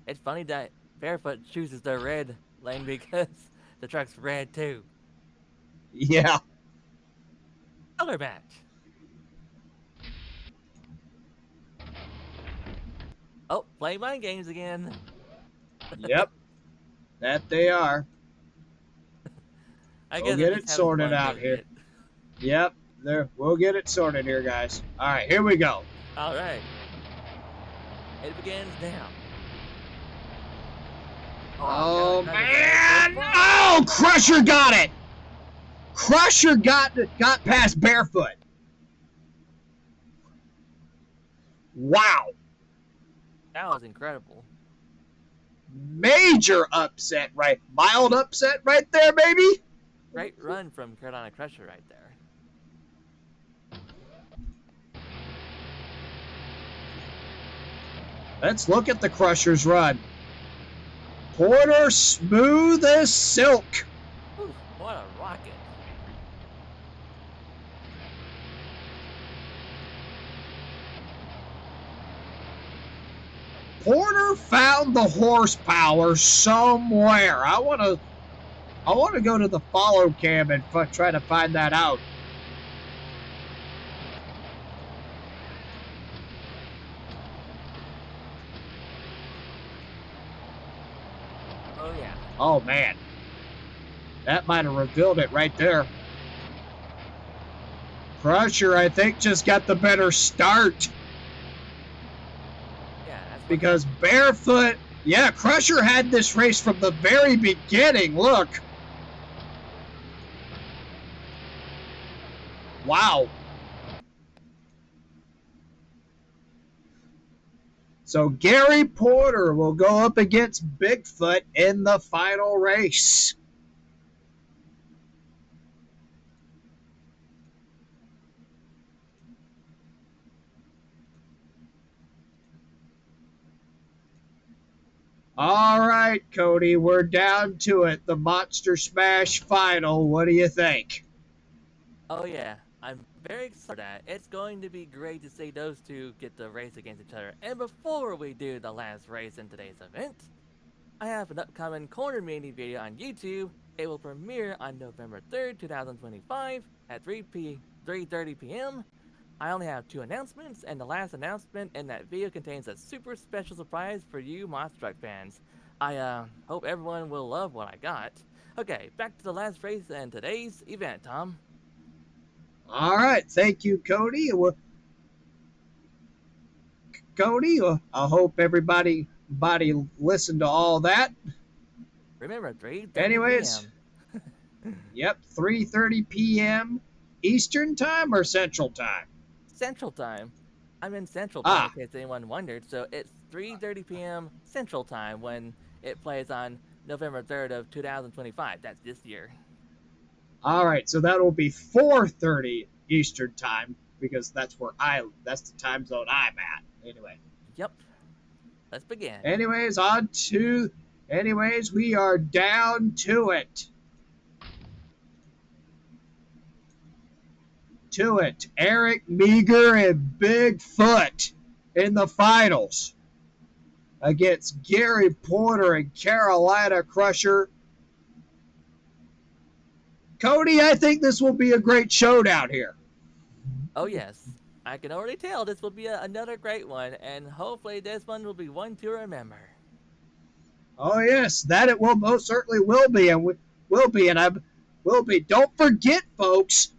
It's funny that Barefoot chooses the red lane because the truck's red too. Yeah. Color match. Oh, play mind games again. Yep. That they are. I We'll guess I'm get just it having sorted fun out doing here. it. Yep, there. We'll get it sorted here, guys. All right, here we go. All right. It begins now. Oh, Oh Carolina is ahead so man! far. Oh, Crusher got it. Crusher got past Barefoot. Wow. That was incredible. Major upset, right? Mild upset right there, baby. Great run from Carolina Crusher right there. Let's look at the Crusher's run. Porter smooth as silk. Ooh, what a rocket. Porter found the horsepower somewhere. I want to go to the follow cam and try to find that out. Oh, yeah. Oh man, that might have revealed it right there. Crusher, I think, just got the better start. Yeah, that's what Because happened. Barefoot, yeah, Crusher had this race from the very beginning. Look. Wow. So Gary Porter will go up against Bigfoot in the final race. All right, Cody, we're down to it. The Monster Smash final. What do you think? Oh, yeah. I'm very excited for that. It's going to be great to see those two get the race against each other. And before we do the last race in today's event, I have an upcoming Corner Mini video on YouTube. It will premiere on November 3rd, 2025 at 3:30 p.m. I only have two announcements, and the last announcement in that video contains a super special surprise for you Monster Truck fans. I hope everyone will love what I got. Okay, back to the last race and today's event, Tom. All right, thank you, Cody. Cody, I hope everybody listened to all that. Remember, 3:30 Anyways, p.m. yep, 3:30 p.m. Eastern time or Central time. Central Time. I'm in Central Time in Ah, case anyone wondered. So it's 3:30 p.m. Central Time when it plays on November 3rd of 2025. That's this year. all right. So that will be 4:30 Eastern time because that's the time zone I'm at. Anyway. Yep. Let's begin. Anyways, on to. Anyways, we are down to it. Eric Meager and Bigfoot in the finals against Gary Porter and Carolina Crusher. Cody, I think this will be a great showdown here. Oh, yes. I can already tell this will be another great one, and hopefully this one will be one to remember. Oh yes, that it will most certainly will be, and will be, and I will be. Don't forget, folks,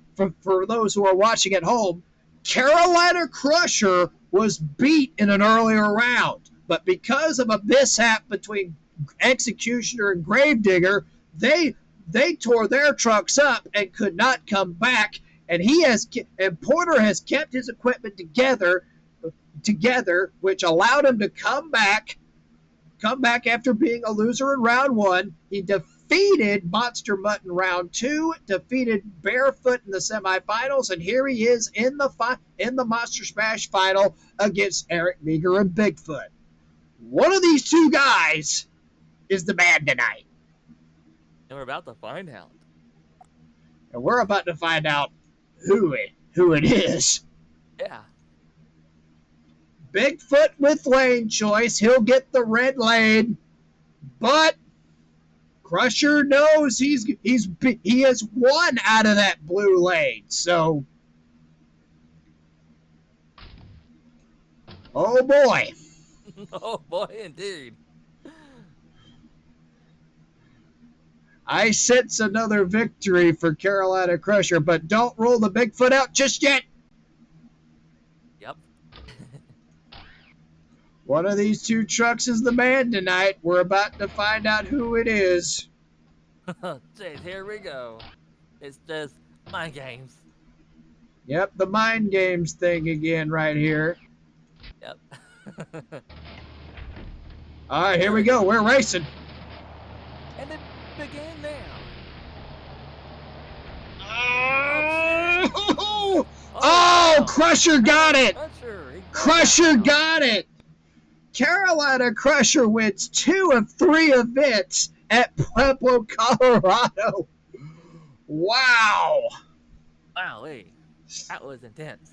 for those who are watching at home, Carolina Crusher was beat in an earlier round, but because of a mishap between Executioner and Gravedigger, they tore their trucks up and could not come back. And Porter has kept his equipment together, which allowed him to come back after being a loser in round one. He defeated Monster Mutt in round two, defeated Barefoot in the semifinals, and here he is in the Monster Smash final against Eric Meager and Bigfoot. One of these two guys is the man tonight. And we're about to find out. And we're about to find out who it is. Yeah. Bigfoot with lane choice. He'll get the red lane, but Crusher knows he has won out of that blue lane. So, oh boy. Oh boy, indeed. I sense another victory for Carolina Crusher, but don't roll the Bigfoot out just yet. Yep. One of these two trucks is the man tonight. We're about to find out who it is. Jeez, here we go. It's just mind games. Yep, the mind games thing again right here. Yep. All right, here There we go. We're racing. And it began now. Oh, Crusher got it. Crusher Got it. Carolina Crusher wins 2 of 3 events at Pueblo, Colorado. Wow. Wowee. That was intense.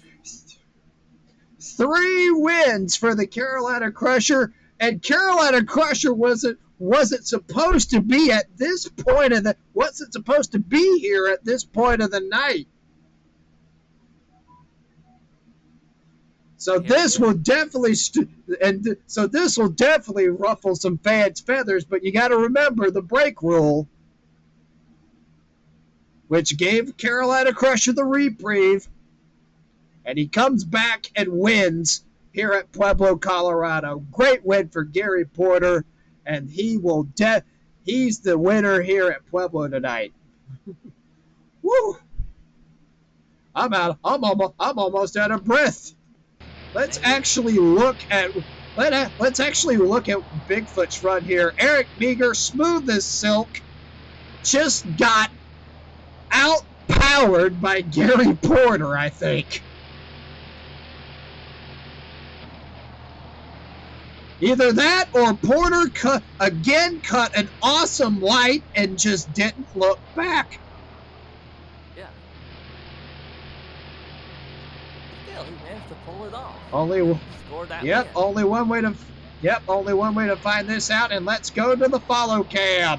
3 wins for the Carolina Crusher, and Carolina Crusher wasn't supposed to be at this point of the wasn't supposed to be here at this point of the night. So this will definitely this will definitely ruffle some fans' feathers, but you got to remember the break rule, which gave Carolina Crusher the reprieve, and he comes back and wins here at Pueblo, Colorado. Great win for Gary Porter, and he's the winner here at Pueblo tonight. Woo! I'm almost out of breath. Let's actually look at Bigfoot's run here. Eric Meager, smooth as silk, just got outpowered by Gary Porter, I think. Either that or Porter cut an awesome light and just didn't look back. Yeah. Still, he managed to pull it off. Only one way to find this out, and let's go to the follow cam.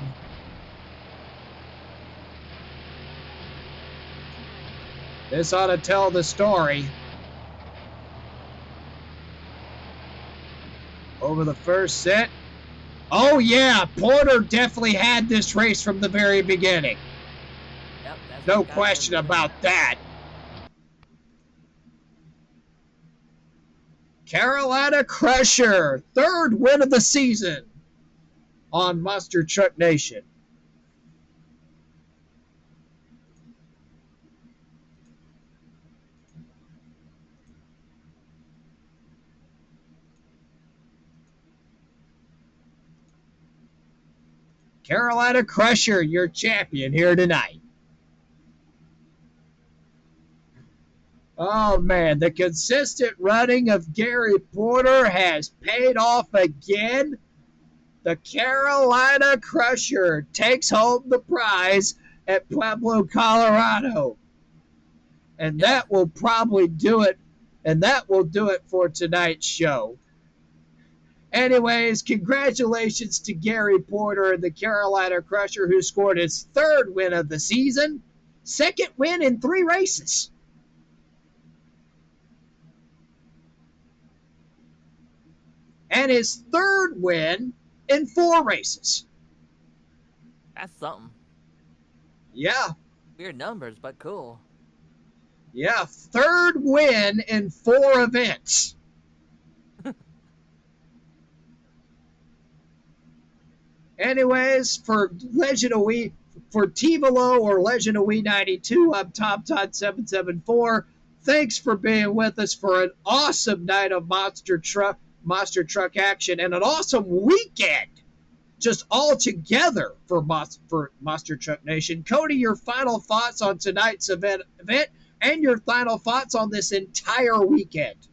This ought to tell the story. Over the first set. Oh yeah, Porter definitely had this race from the very beginning. Yep, no question about that. Carolina Crusher, 3rd win of the season on Monster Truck Nation. Carolina Crusher, your champion here tonight. Oh, man, the consistent running of Gary Porter has paid off again. The Carolina Crusher takes home the prize at Pueblo, Colorado. And that will probably do it. And that will do it for tonight's show. Anyways, congratulations to Gary Porter and the Carolina Crusher, who scored his 3rd win of the season, 2nd win in 3 races. And his 3rd win in 4 races. That's something. Yeah. Weird numbers, but cool. Yeah, 3rd win in 4 events. Anyways, for T-Below or Legend of We 92, I'm Tom Todd 774. Thanks for being with us for an awesome night of Monster Truck action and an awesome weekend just all together for Monster Truck Nation. Cody, your final thoughts on tonight's event and your final thoughts on this entire weekend.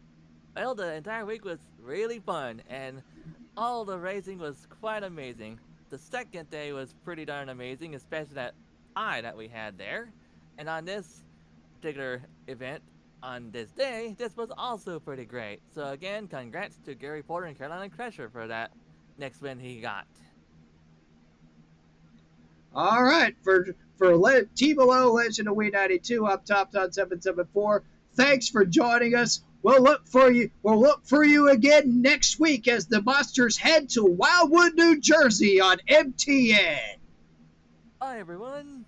Well, the entire week was really fun, and all the racing was quite amazing. The second day was pretty darn amazing, especially that eye that we had there. And on this particular event, on this day, this was also pretty great. So again, congrats to Gary Porter and Carolina Crusher for that next win he got. All right, for T-Below, Legend of We 92, I'm Top Todd 774. Thanks for joining us. We'll look for you again next week as the Monsters head to Wildwood, New Jersey on M.T.N. Bye, everyone.